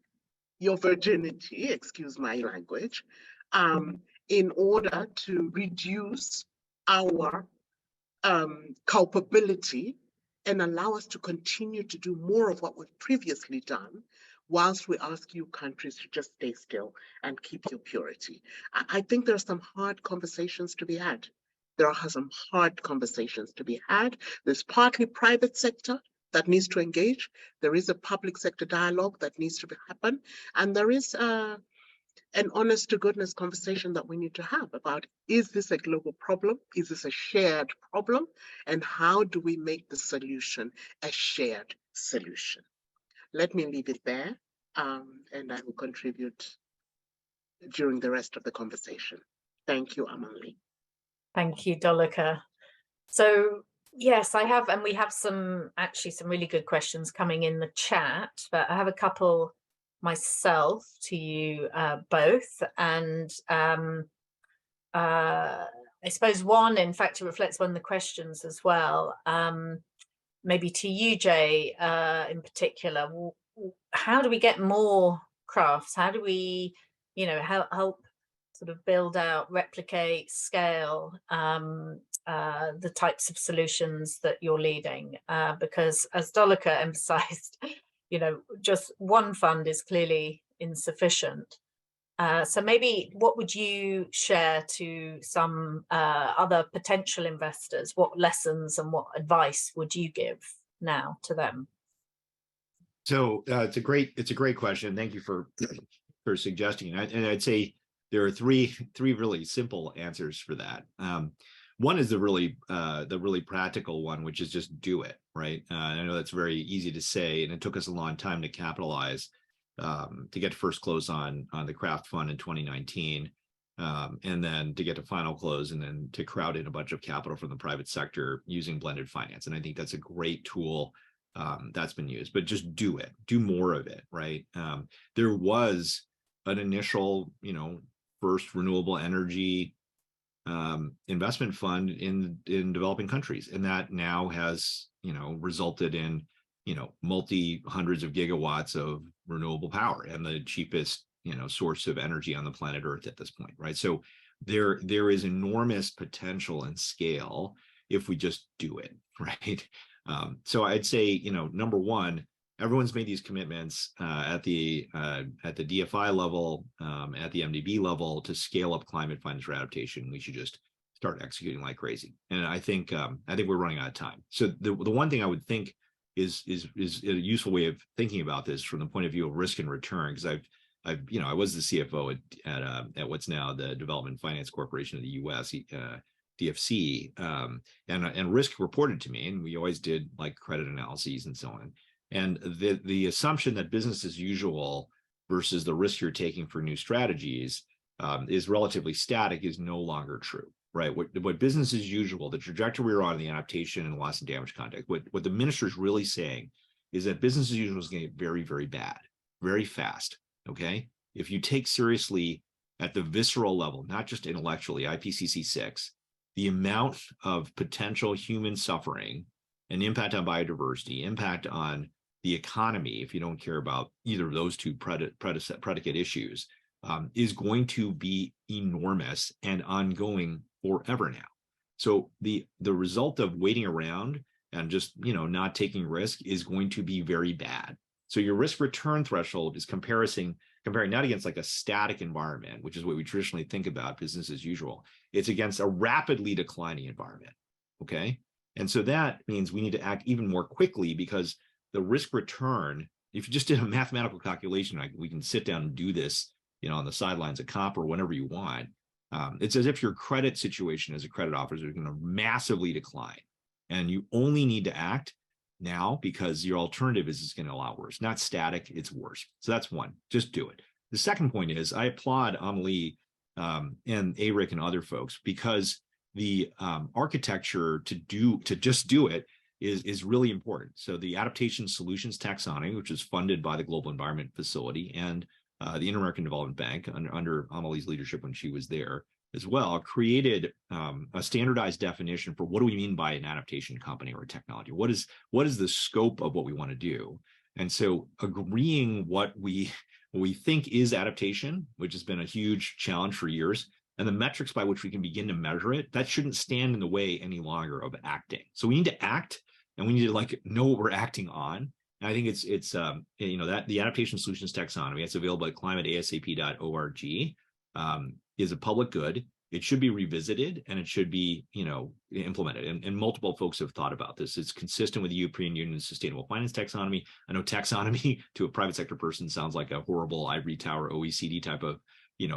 your virginity, excuse my language, in order to reduce our culpability and allow us to continue to do more of what we've previously done, whilst we ask you countries to just stay still and keep your purity. I think there are some hard conversations to be had. There are some hard conversations to be had. There's partly private sector that needs to engage. There is a public sector dialogue that needs to happen. And there is an honest to goodness conversation that we need to have about, is this a global problem? Is this a shared problem? And how do we make the solution a shared solution? Let me leave it there, and I will contribute during the rest of the conversation. Thank you, Amanli. Thank you, Dolika. So yes, I have, and we have some really good questions coming in the chat, but I have a couple myself to you both. And I suppose one, in fact, it reflects one of the questions as well. Maybe to you, Jay, in particular, how do we get more crafts? How do we, help sort of build out, replicate, scale the types of solutions that you're leading? Because as Dolika emphasized, just one fund is clearly insufficient. So maybe what would you share to some other potential investors? What lessons and what advice would you give now to them? So it's a great question. Thank you for suggesting it. And I'd say there are three really simple answers for that. One is the really practical one, which is just do it, right? I know that's very easy to say, and it took us a long time to capitalize, to get to first close on the craft fund in 2019, and then to get to final close, and then to crowd in a bunch of capital from the private sector using blended finance. And I think that's a great tool that's been used, but just do it, do more of it, right? There was an initial, first renewable energy investment fund in developing countries, and that now has resulted in multi hundreds of gigawatts of renewable power and the cheapest source of energy on the planet Earth at this point, right? So there is enormous potential and scale if we just do it, right? So I'd say number one, everyone's made these commitments at the DFI level, at the MDB level, to scale up climate finance for adaptation. We should just start executing like crazy. And I think we're running out of time. So the one thing I would think is a useful way of thinking about this from the point of view of risk and return, because I was the CFO at what's now the Development Finance Corporation of the U.S. DFC, and risk reported to me, and we always did like credit analyses and so on. And the assumption that business as usual versus the risk you're taking for new strategies is relatively static is no longer true. right? What business as usual, the trajectory we're on in the adaptation and loss and damage context, what the minister is really saying is that business as usual is going to get very, very bad, very fast, okay? If you take seriously at the visceral level, not just intellectually, IPCC 6, the amount of potential human suffering and impact on biodiversity, impact on the economy, if you don't care about either of those two predicate issues, is going to be enormous and ongoing forever now. So the result of waiting around and just not taking risk is going to be very bad. So your risk return threshold is comparing not against like a static environment, which is what we traditionally think about business as usual. It's against a rapidly declining environment. Okay. And so that means we need to act even more quickly, because the risk return, if you just did a mathematical calculation, like we can sit down and do this, on the sidelines at COP or whenever you want. It's as if your credit situation as a credit officer is going to massively decline, and you only need to act now because your alternative is going to get a lot worse. Not static, it's worse. So that's one, just do it. The second point is I applaud Amelie and Eric and other folks, because the architecture to just do it is really important. So the Adaptation Solutions Taxonomy, which is funded by the Global Environment Facility and the Inter-American Development Bank under Amelie's leadership when she was there as well, created a standardized definition for what do we mean by an adaptation company or a technology? What is the scope of what we want to do? And so agreeing what we think is adaptation, which has been a huge challenge for years, and the metrics by which we can begin to measure it, that shouldn't stand in the way any longer of acting. So we need to act, and we need to know what we're acting on. And I think it's that the Adaptation Solutions Taxonomy, it's available at climateasap.org, is a public good. It should be revisited, and it should be implemented. And multiple folks have thought about this. It's consistent with the European Union's Sustainable Finance Taxonomy. I know taxonomy to a private sector person sounds like a horrible ivory tower OECD type of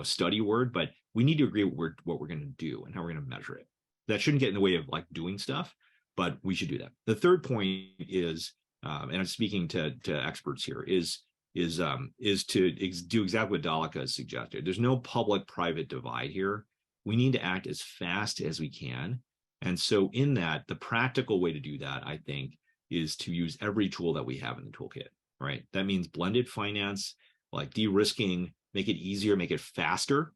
study word, but we need to agree what we're going to do and how we're going to measure it. That shouldn't get in the way of doing stuff, but we should do that. The third point is, and I'm speaking to experts here, is to do exactly what Dalika has suggested. There's no public-private divide here. We need to act as fast as we can. And so in that, the practical way to do that, I think, is to use every tool that we have in the toolkit, right? That means blended finance, like de-risking, make it easier, make it faster,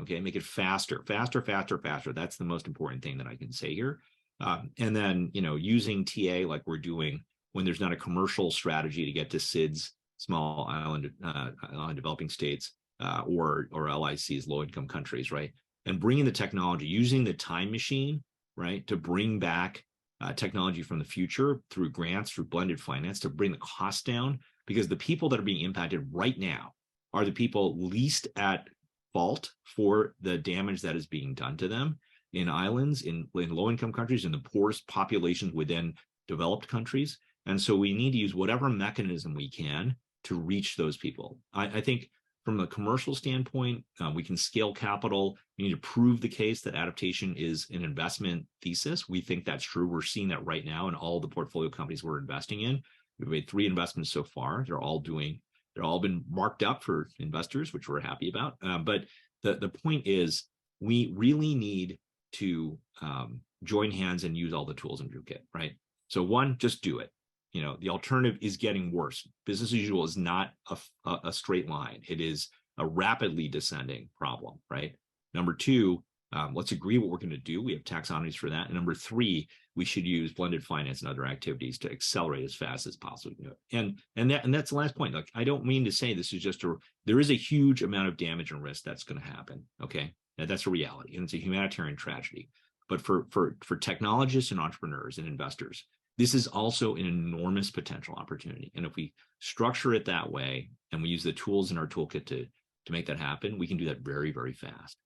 okay? Make it faster. That's the most important thing that I can say here. And then, using TA like we're doing when there's not a commercial strategy to get to SIDS, small island developing states, or LICs, low income countries, right? And bringing the technology, using the time machine, right, to bring back technology from the future through grants, through blended finance, to bring the cost down, because the people that are being impacted right now are the people least at fault for the damage that is being done to them in islands, in low-income countries, in the poorest populations within developed countries. And so we need to use whatever mechanism we can to reach those people. I think from a commercial standpoint, we can scale capital. We need to prove the case that adaptation is an investment thesis. We think that's true. We're seeing that right now in all the portfolio companies we're investing in. We've made 3 investments so far. They're all been marked up for investors, which we're happy about. But the point is, we really need to join hands and use all the tools in toolkit, right? So one, just do it. The alternative is getting worse. Business as usual is not a straight line. It is a rapidly descending problem, right? Number 2, let's agree what we're going to do. We have taxonomies for that. And number 3, we should use blended finance and other activities to accelerate as fast as possible. And that's the last point. Like, I don't mean to say this is just there is a huge amount of damage and risk that's going to happen. Okay, that's a reality, and it's a humanitarian tragedy. But for technologists and entrepreneurs and investors, this is also an enormous potential opportunity. And if we structure it that way and we use the tools in our toolkit to make that happen, we can do that very, very fast.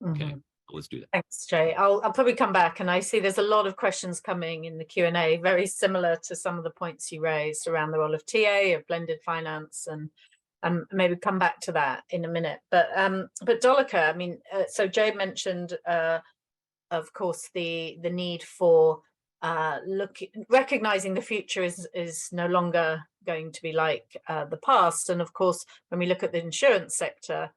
Okay, let's do that. Thanks, Jay. I'll probably come back, and I see there's a lot of questions coming in the Q&A, very similar to some of the points you raised around the role of TA, of blended finance, and maybe come back to that in a minute. But Dalika, I mean, so Jay mentioned, of course, the need for recognizing the future is no longer going to be like the past. And of course, when we look at the insurance sector,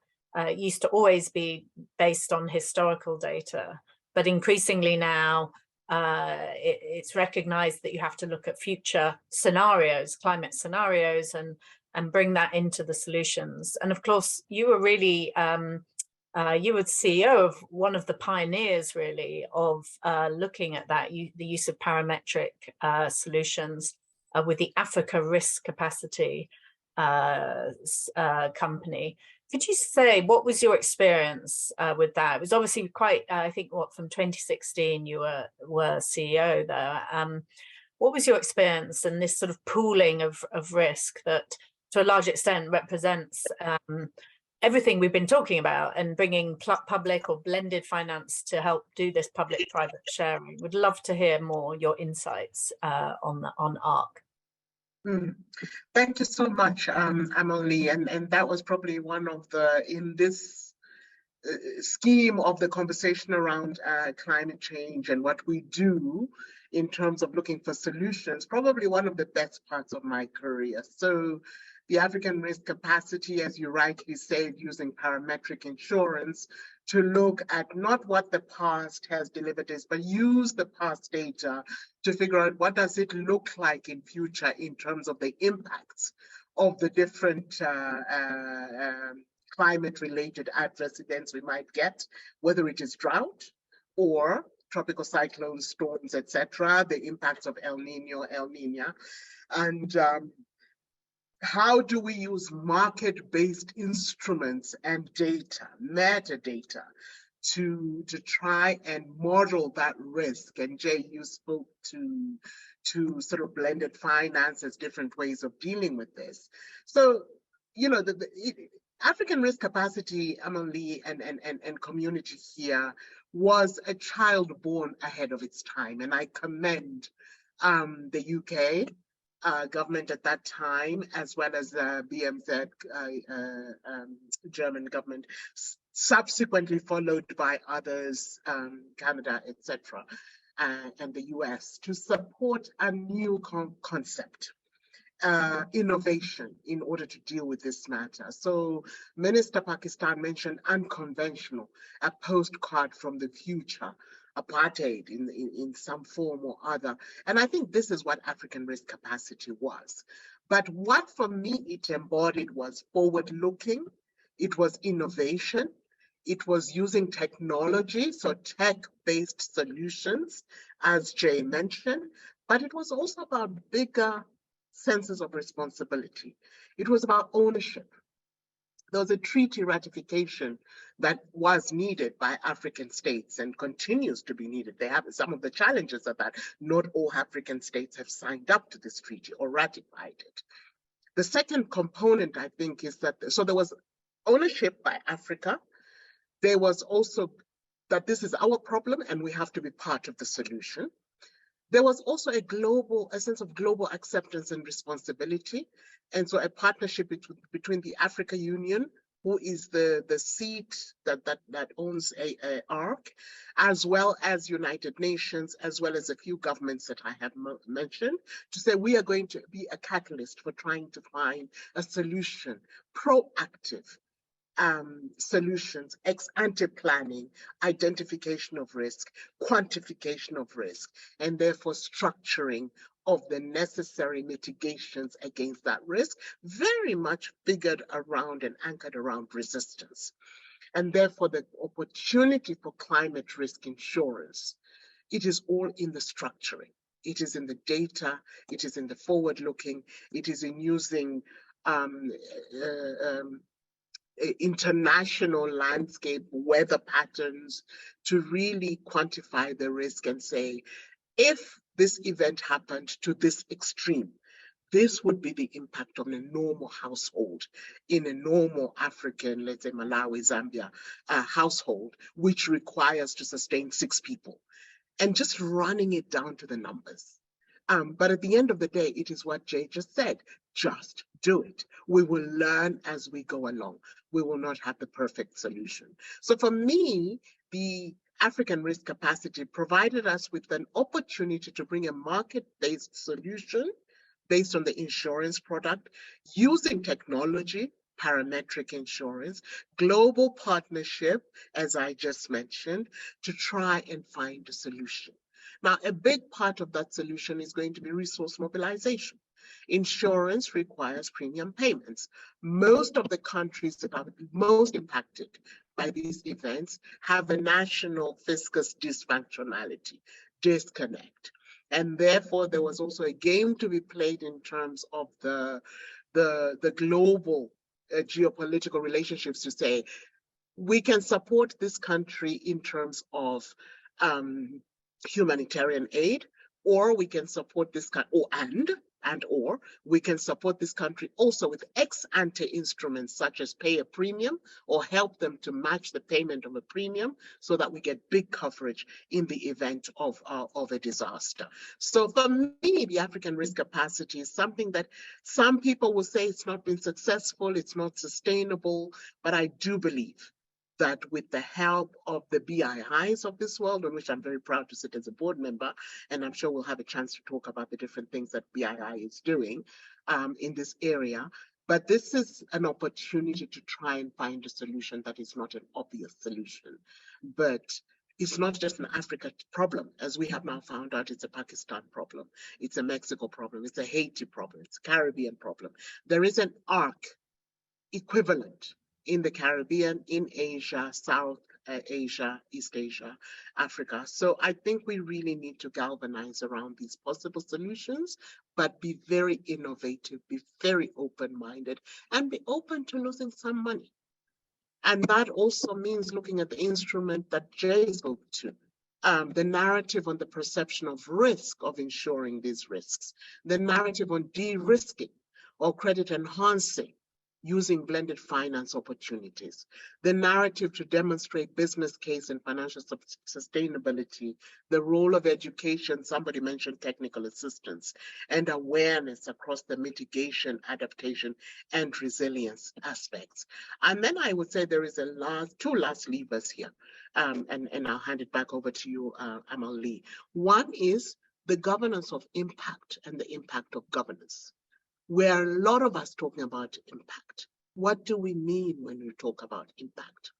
used to always be based on historical data, but increasingly now it's recognized that you have to look at future scenarios, climate scenarios, and bring that into the solutions. And of course, you were really, you were CEO of one of the pioneers really of looking at that, the use of parametric solutions with the Africa Risk Capacity company. Could you say, what was your experience with that? It was obviously quite, I think, from 2016 you were CEO there. What was your experience in this sort of pooling of risk that to a large extent represents everything we've been talking about, and bringing public or blended finance to help do this public-private sharing? Would love to hear more your insights on ARC. Thank you so much, Emily. And that was probably one of the, in this scheme of the conversation around climate change and what we do in terms of looking for solutions, probably one of the best parts of my career. So the African Risk Capacity, as you rightly said, using parametric insurance to look at not what the past has delivered us, but use the past data to figure out what does it look like in future in terms of the impacts of the different climate-related adverse events we might get, whether it is drought or tropical cyclones, storms, etc., the impacts of El Nino, El Nina, and how do we use market-based instruments and data, metadata, to try and model that risk? And Jay, you spoke to sort of blended finance as different ways of dealing with this. So, you know, the African Risk Capacity, Emily, and community here was a child born ahead of its time, and I commend the UK government at that time, as well as the BMZ German government, subsequently followed by others, Canada, etc., and the US, to support a new concept, innovation, in order to deal with this matter. So Minister Pakistan mentioned unconventional, a postcard from the future, apartheid in some form or other. And I think this is what African Risk Capacity was. But what for me it embodied was forward-looking, it was innovation, it was using technology, so tech-based solutions, as Jay mentioned, but it was also about bigger senses of responsibility. It was about ownership. There was a treaty ratification that was needed by African states and continues to be needed. They have some of the challenges of that. Not all African states have signed up to this treaty or ratified it. The second component, I think, is that, so there was ownership by Africa. There was also that this is our problem and we have to be part of the solution. There was also a sense of global acceptance and responsibility. And so a partnership between the Africa Union, who is the seat that owns ARC, as well as United Nations, as well as a few governments that I have mentioned, to say we are going to be a catalyst for trying to find a solution, proactive solutions, ex-ante planning, identification of risk, quantification of risk, and therefore structuring of the necessary mitigations against that risk, very much figured around and anchored around resistance. And therefore the opportunity for climate risk insurance, it is all in the structuring. It is in the data, it is in the forward-looking, it is in using international landscape weather patterns to really quantify the risk and say, if this event happened to this extreme, this would be the impact on a normal household in a normal African, let's say Malawi, Zambia household, which requires to sustain 6 people, and just running it down to the numbers. But at the end of the day, it is what Jay just said, just do it. We will learn as we go along. We will not have the perfect solution. So for me, the African Risk Capacity provided us with an opportunity to bring a market-based solution based on the insurance product, using technology, parametric insurance, global partnership, as I just mentioned, to try and find a solution. Now, a big part of that solution is going to be resource mobilization. Insurance requires premium payments. Most of the countries that are most impacted by these events have a national fiscus dysfunctionality, disconnect. And therefore, there was also a game to be played in terms of the global geopolitical relationships to say, we can support this country in terms of humanitarian aid, or we can support this country, or we can support this country also with ex-ante instruments such as pay a premium or help them to match the payment of a premium so that we get big coverage in the event of a disaster. So for me, the African risk capacity is something that some people will say it's not been successful, it's not sustainable, but I do believe that with the help of the BIIs of this world, on which I'm very proud to sit as a board member, and I'm sure we'll have a chance to talk about the different things that BII is doing in this area. But this is an opportunity to try and find a solution that is not an obvious solution. But it's not just an Africa problem. As we have now found out, it's a Pakistan problem. It's a Mexico problem. It's a Haiti problem. It's a Caribbean problem. There is an ARC equivalent in the Caribbean, in Asia, South Asia, East Asia, Africa. So I think we really need to galvanize around these possible solutions, but be very innovative, be very open-minded, and be open to losing some money. And that also means looking at the instrument that Jay spoke to, the narrative on the perception of risk of insuring these risks, the narrative on de-risking or credit enhancing using blended finance opportunities, the narrative to demonstrate business case and financial sustainability, the role of education, somebody mentioned technical assistance, and awareness across the mitigation, adaptation, and resilience aspects. And then I would say there is two last levers here, and I'll hand it back over to you, Amal Lee. One is the governance of impact and the impact of governance. Where a lot of us talking about impact. What do we mean when we talk about impact?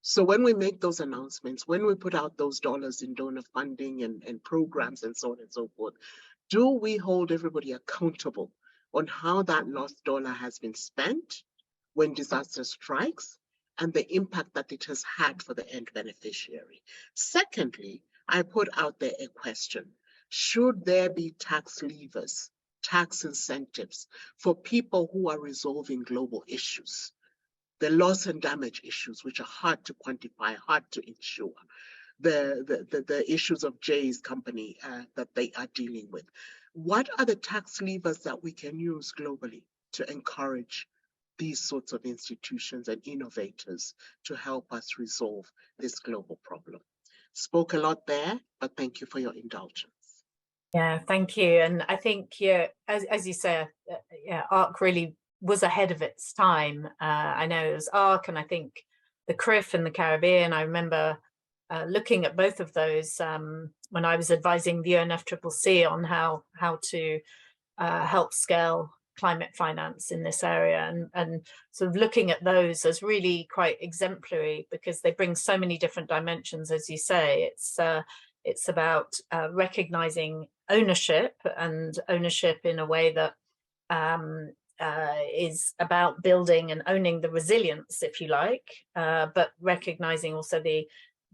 So when we make those announcements, when we put out those dollars in donor funding and programs and so on and so forth, do we hold everybody accountable on how that lost dollar has been spent when disaster strikes and the impact that it has had for the end beneficiary? Secondly, I put out there a question. Should there be tax levers, tax incentives for people who are resolving global issues, the loss and damage issues, which are hard to quantify, hard to insure, the issues of Jay's company that they are dealing with? What are the tax levers that we can use globally to encourage these sorts of institutions and innovators to help us resolve this global problem? Spoke a lot there, but thank you for your indulgence. Yeah, thank you. And I think, yeah, as you say, ARC really was ahead of its time. I know it was ARC, and I think the CRIF in the Caribbean. I remember looking at both of those when I was advising the UNFCCC on how to help scale climate finance in this area, and sort of looking at those as really quite exemplary because they bring so many different dimensions. As you say, it's about recognizing ownership, and ownership in a way that is about building and owning the resilience, if you like, but recognizing also the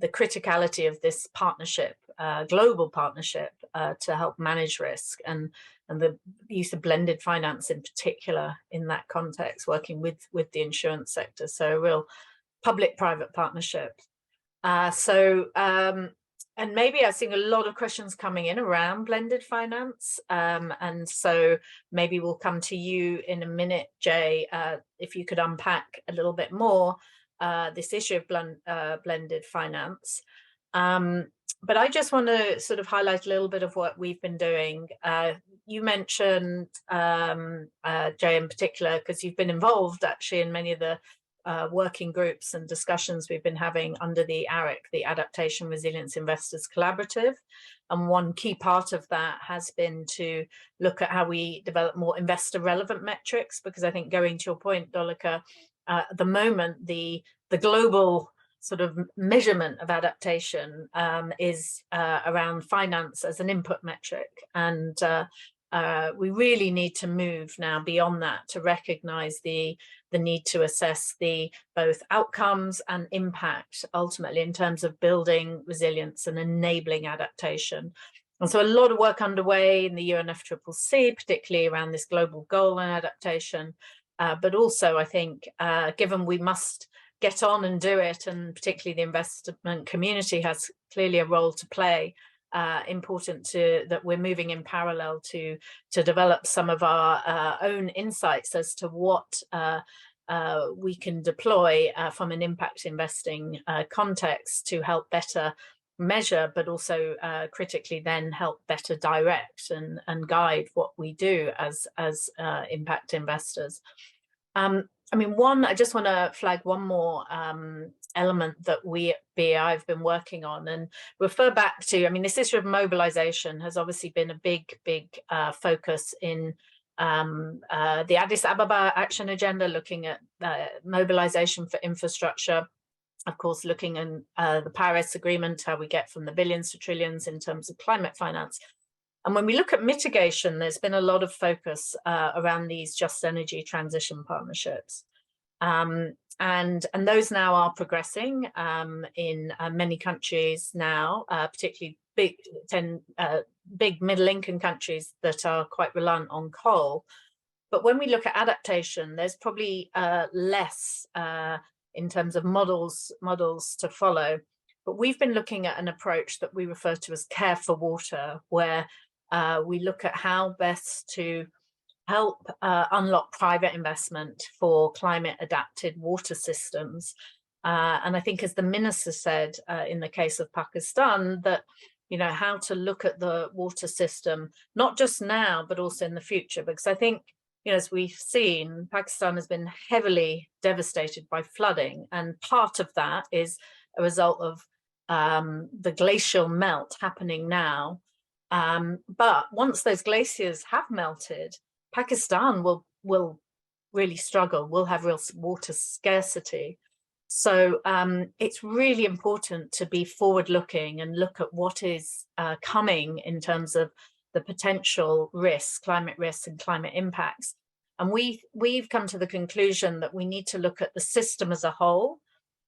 criticality of this partnership, global partnership, to help manage risk, and the use of blended finance in particular in that context, working with the insurance sector. So a real public-private partnership. And maybe I've seen a lot of questions coming in around blended finance. And so maybe we'll come to you in a minute, Jay, if you could unpack a little bit more this issue of blended finance. But I just want to sort of highlight a little bit of what we've been doing. You mentioned, Jay in particular, because you've been involved actually in many of the working groups and discussions we've been having under the ARIC, the Adaptation Resilience Investors Collaborative. And one key part of that has been to look at how we develop more investor relevant metrics, because I think, going to your point, Dolika, at the moment, the global sort of measurement of adaptation is around finance as an input metric. And we really need to move now beyond that to recognize the need to assess the both outcomes and impact ultimately in terms of building resilience and enabling adaptation. And so a lot of work underway in the UNFCCC, particularly around this global goal on adaptation. But also, I think, given we must get on and do it, and particularly the investment community has clearly a role to play, important that we're moving in parallel to develop some of our own insights as to what we can deploy from an impact investing context to help better measure, but also critically then help better direct and guide what we do as impact investors. I mean, I just want to flag one more element that we at BI have been working on and refer back to. I mean, this issue of mobilization has obviously been a big focus in the Addis Ababa Action Agenda, looking at mobilization for infrastructure. Of course, looking at the Paris Agreement, how we get from the billions to trillions in terms of climate finance. And when we look at mitigation, there's been a lot of focus around these just energy transition partnerships. And those now are progressing in many countries now, particularly big middle-income countries that are quite reliant on coal. But when we look at adaptation, there's probably less in terms of models to follow. But we've been looking at an approach that we refer to as care for water, where we look at how best to help unlock private investment for climate adapted water systems. And I think, as the minister said in the case of Pakistan, that how to look at the water system, not just now, but also in the future. Because I think, as we've seen, Pakistan has been heavily devastated by flooding. And part of that is a result of the glacial melt happening now. But once those glaciers have melted, Pakistan will really struggle, will have real water scarcity. So it's really important to be forward-looking and look at what is coming in terms of the potential risks, climate risks and climate impacts. And we've come to the conclusion that we need to look at the system as a whole,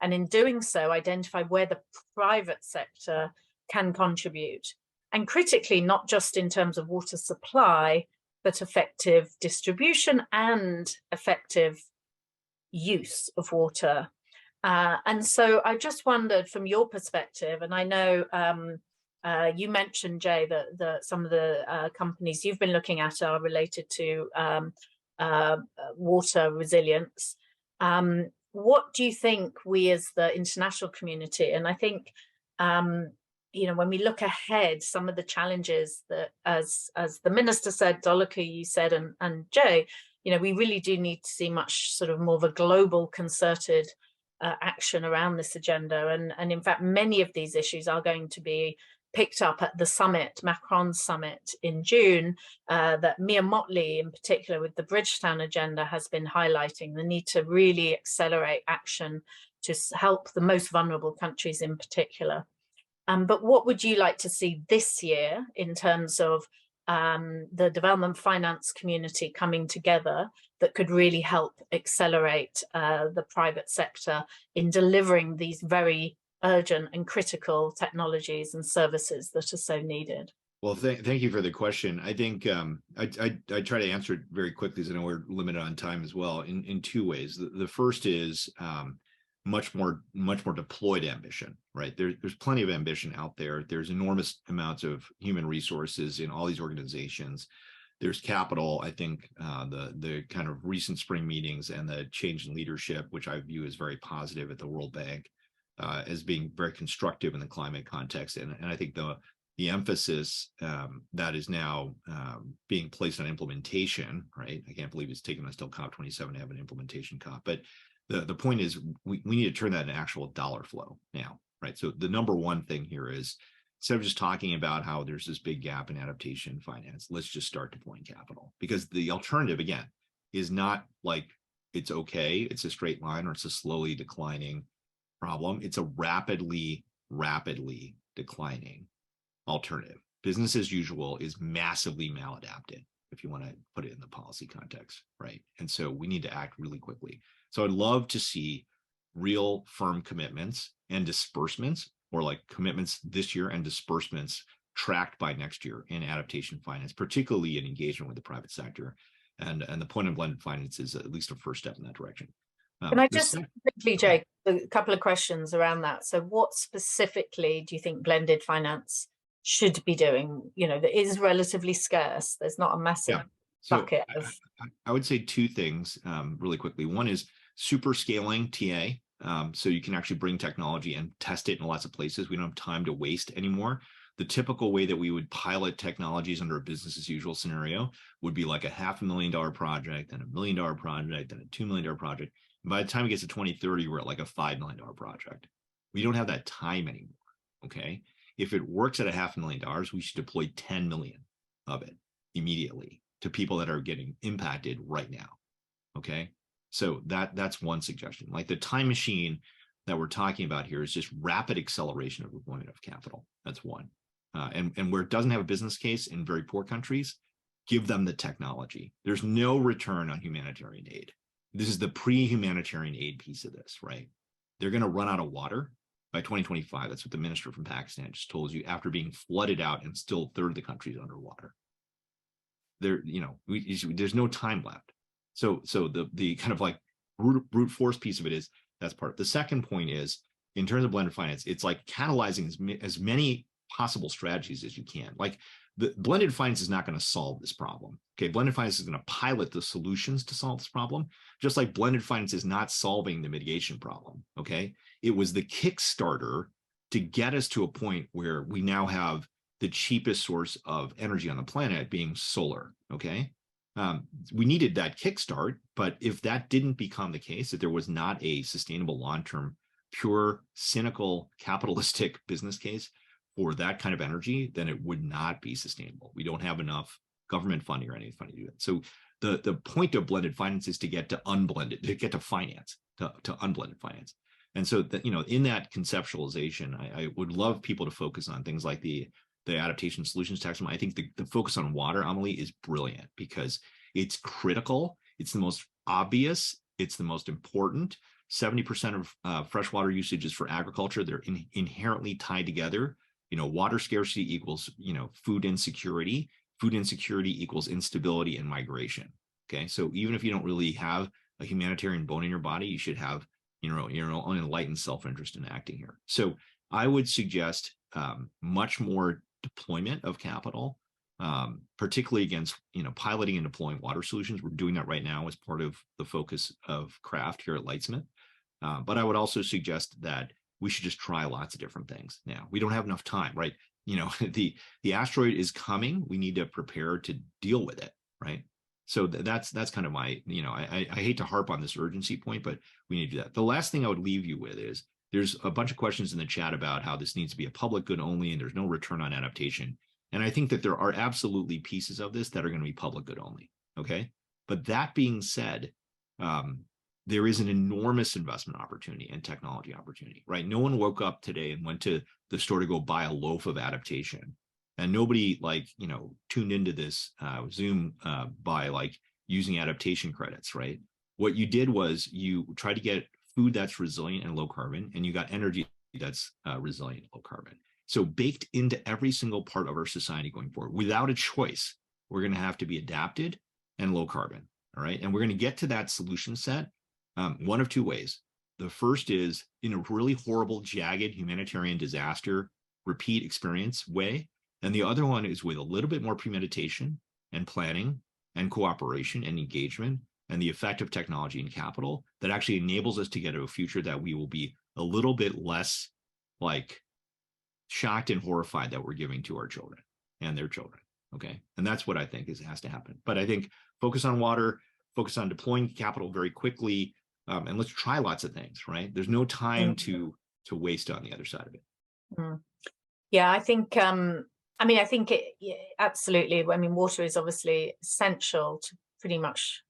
and in doing so, identify where the private sector can contribute. And critically, not just in terms of water supply, but effective distribution and effective use of water. And so I just wondered, from your perspective, and I know you mentioned, Jay, that some of the companies you've been looking at are related to water resilience. What do you think we as the international community, and I think, when we look ahead, some of the challenges that, as the minister said, Dolika, you said, and Jay, we really do need to see much sort of more of a global concerted action around this agenda. And in fact, many of these issues are going to be picked up at the summit, Macron's summit in June, that Mia Mottley in particular with the Bridgetown agenda has been highlighting the need to really accelerate action to help the most vulnerable countries in particular. But what would you like to see this year in terms of the development finance community coming together that could really help accelerate the private sector in delivering these very urgent and critical technologies and services that are so needed? Well, thank you for the question. I think I try to answer it very quickly, because I know we're limited on time as well, in two ways. The first is much more deployed ambition, right? There's plenty of ambition out there. There's enormous amounts of human resources in all these organizations. There's capital. I think the kind of recent spring meetings and the change in leadership, which I view as very positive at the World Bank, as being very constructive in the climate context. And I think the emphasis that is now being placed on implementation, right? I can't believe it's taken us till COP27 to have an implementation COP, but the point is we need to turn that into actual dollar flow now, right? So the number one thing here is, instead of just talking about how there's this big gap in adaptation finance, let's just start deploying capital, because the alternative, again, is not like it's okay, it's a straight line, or it's a slowly declining problem. It's a rapidly declining alternative. Business as usual is massively maladapted, if you want to put it in the policy context, right? And so we need to act really quickly. So I'd love to see real firm commitments and disbursements, or like commitments this year and disbursements tracked by next year in adaptation finance, particularly in engagement with the private sector. And the point of blended finance is at least a first step in that direction. Can I just quickly, Jake, a couple of questions around that. So what specifically do you think blended finance should be doing? You know, that is relatively scarce. There's not a massive bucket of... I would say two things really quickly. One is super scaling TA. So you can actually bring technology and test it in lots of places. We don't have time to waste anymore. The typical way that we would pilot technologies under a business as usual scenario would be like a $500,000 project, then $1 million project, then a $2 million project. And by the time it gets to 2030, we're at like a $5 million project. We don't have that time anymore. Okay. If it works at a $500,000, we should deploy 10 million of it immediately to people that are getting impacted right now. Okay. So that's one suggestion. Like the time machine that we're talking about here is just rapid acceleration of deployment of capital. That's one. And where it doesn't have a business case in very poor countries, give them the technology. There's no return on humanitarian aid. This is the pre-humanitarian aid piece of this, right? They're going to run out of water by 2025. That's what the minister from Pakistan just told you, after being flooded out and still a third of the country is underwater. There, you know, there's no time left. So the kind of like brute force piece of it is, that's part. The second point is, in terms of blended finance, it's like catalyzing as many possible strategies as you can. Like the blended finance is not going to solve this problem. Okay, blended finance is going to pilot the solutions to solve this problem, just like blended finance is not solving the mitigation problem. Okay, it was the Kickstarter to get us to a point where we now have the cheapest source of energy on the planet being solar. Okay. We needed that kickstart, but if that didn't become the case, that there was not a sustainable long-term, pure, cynical, capitalistic business case for that kind of energy, then it would not be sustainable. We don't have enough government funding or any funding to do it. So the point of blended finance is to get to unblended, to get to finance, to unblended finance. And so that, you know, in that conceptualization, I would love people to focus on things like the adaptation solutions taxonomy. I think the focus on water, Amelie, is brilliant because it's critical. It's the most obvious. It's the most important. 70% of freshwater usage is for agriculture. They're inherently tied together. You know, water scarcity equals, you know, food insecurity. Food insecurity equals instability and migration. Okay, so even if you don't really have a humanitarian bone in your body, you should have, you know, your own enlightened self-interest in acting here. So I would suggest much more deployment of capital, particularly against, you know, piloting and deploying water solutions. We're doing that right now as part of the focus of craft here at Lightsmith. But I would also suggest that we should just try lots of different things now. We don't have enough time, right? You know, the asteroid is coming. We need to prepare to deal with it, right? So that's kind of my, you know, I hate to harp on this urgency point, but we need to do that. The last thing I would leave you with is, there's a bunch of questions in the chat about how this needs to be a public good only and there's no return on adaptation. And I think that there are absolutely pieces of this that are going to be public good only. Okay. But that being said, there is an enormous investment opportunity and technology opportunity, right? No one woke up today and went to the store to go buy a loaf of adaptation. And nobody, like, you know, tuned into this Zoom by like using adaptation credits, right? What you did was you tried to get food that's resilient and low carbon, and you got energy that's resilient and low carbon. So baked into every single part of our society going forward, without a choice, we're going to have to be adapted and low carbon. All right. And we're going to get to that solution set one of two ways. The first is in a really horrible, jagged humanitarian disaster repeat experience way. And the other one is with a little bit more premeditation and planning and cooperation and engagement and the effect of technology and capital that actually enables us to get to a future that we will be a little bit less like shocked and horrified that we're giving to our children and their children. Okay. And that's what I think has to happen. But I think focus on water, focus on deploying capital very quickly, and let's try lots of things, right? There's no time to waste on the other side of it. Yeah, I think I think absolutely. I mean, water is obviously essential to pretty much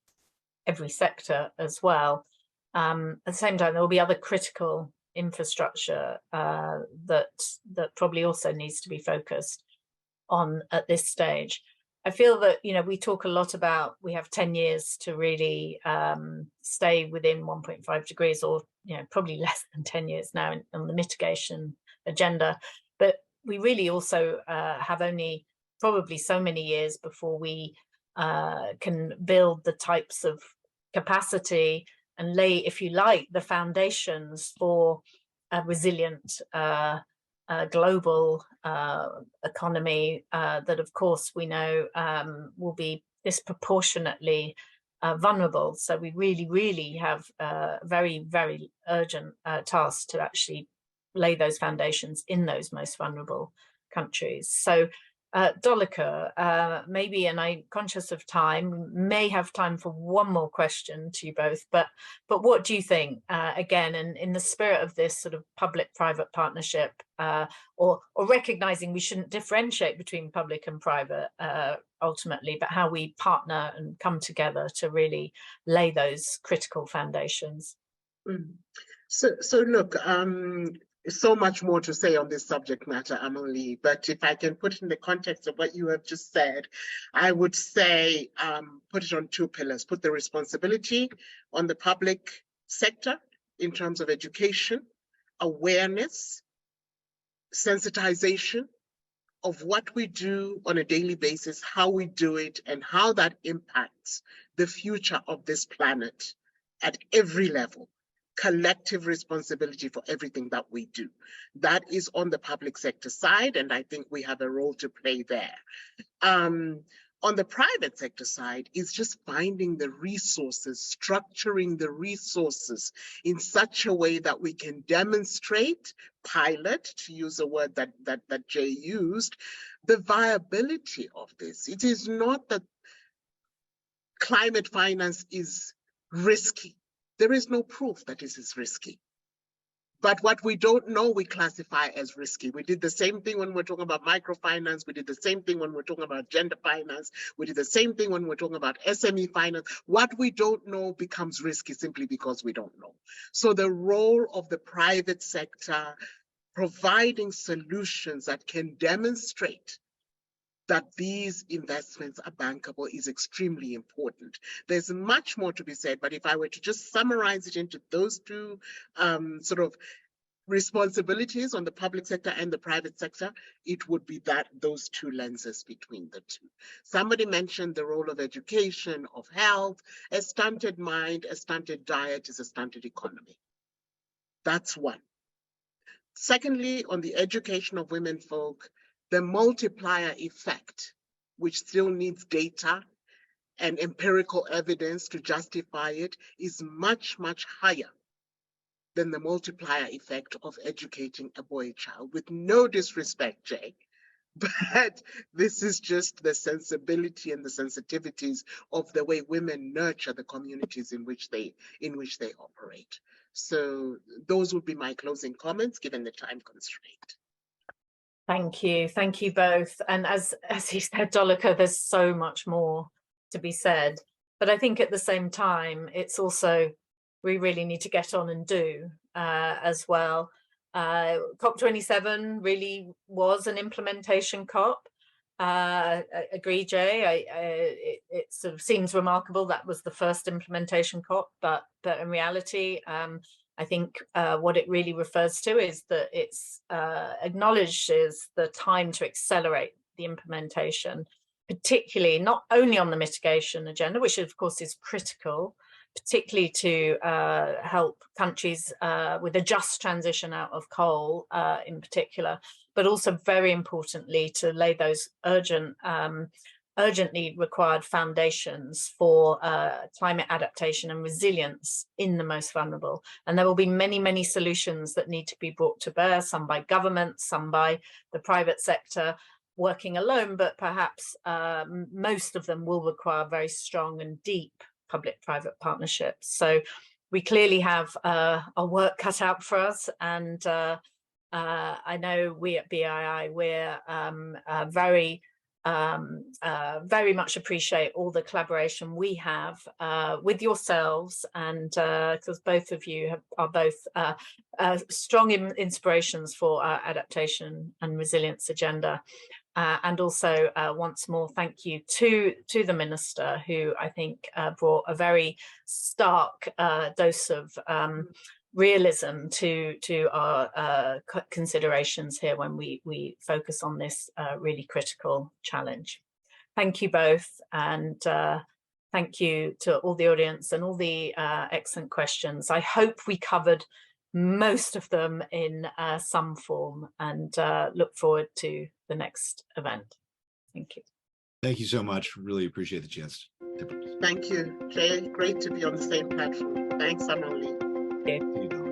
every sector as well. At the same time, there will be other critical infrastructure that probably also needs to be focused on at this stage. I feel that, we talk a lot about we have 10 years to really stay within 1.5 degrees, or probably less than 10 years now on the mitigation agenda. But we really also have only probably so many years before we can build the types of capacity and lay, if you like, the foundations for a resilient global economy that, of course, we know will be disproportionately vulnerable. So we really have a very, very urgent task to actually lay those foundations in those most vulnerable countries. So Dolika, maybe, and I'm conscious of time, may have time for one more question to you both, but what do you think, again, and in the spirit of this sort of public-private partnership, or recognizing we shouldn't differentiate between public and private ultimately, but how we partner and come together to really lay those critical foundations? So look, so much more to say on this subject matter, Emily, but if I can put it in the context of what you have just said, I would say put it on two pillars. Put the responsibility on the public sector in terms of education, awareness, sensitization of what we do on a daily basis, how we do it, and how that impacts the future of this planet at every level. Collective responsibility for everything that we do. That is on the public sector side, and I think we have a role to play there. On the private sector side, it's just finding the resources, structuring the resources in such a way that we can demonstrate, pilot, to use a word that Jay used, the viability of this. It is not that climate finance is risky. There is no proof that this is risky. But what we don't know, we classify as risky. We did the same thing when we're talking about microfinance. We did the same thing when we're talking about gender finance. We did the same thing when we're talking about SME finance. What we don't know becomes risky simply because we don't know. So the role of the private sector providing solutions that can demonstrate that these investments are bankable is extremely important. There's much more to be said, but if I were to just summarize it into those two sort of responsibilities on the public sector and the private sector, it would be those two lenses between the two. Somebody mentioned the role of education, of health. A stunted mind, a stunted diet is a stunted economy. That's one. Secondly, on the education of women folk, the multiplier effect, which still needs data and empirical evidence to justify it, is much, much higher than the multiplier effect of educating a boy child. With no disrespect, Jay, but this is just the sensibility and the sensitivities of the way women nurture the communities in which they operate. So those would be my closing comments, given the time constraint. Thank you both. And as you said, Dolika, there's so much more to be said. But I think at the same time, it's also, we really need to get on and do as well. COP27 really was an implementation COP. Agree, Jay. It sort of seems remarkable that was the first implementation COP, but in reality, I think what it really refers to is that it's acknowledges the time to accelerate the implementation, particularly not only on the mitigation agenda, which of course is critical, particularly to help countries with a just transition out of coal in particular, but also very importantly to lay those urgently required foundations for climate adaptation and resilience in the most vulnerable. And there will be many, many solutions that need to be brought to bear, some by governments, some by the private sector working alone, but perhaps most of them will require very strong and deep public-private partnerships. So we clearly have our work cut out for us, and I know we at BII, we're very much appreciate all the collaboration we have with yourselves, and because both of you are both strong inspirations for our adaptation and resilience agenda. And also, once more, thank you to the Minister, who I think brought a very stark dose of realism to our considerations here when we focus on this really critical challenge. Thank you both, and thank you to all the audience and all the excellent questions. I hope we covered most of them in some form, and look forward to the next event. Thank you. Thank you so much. Really appreciate the chance. Thank you, Jay. Great to be on the same platform. Thanks, Emily. Thank you.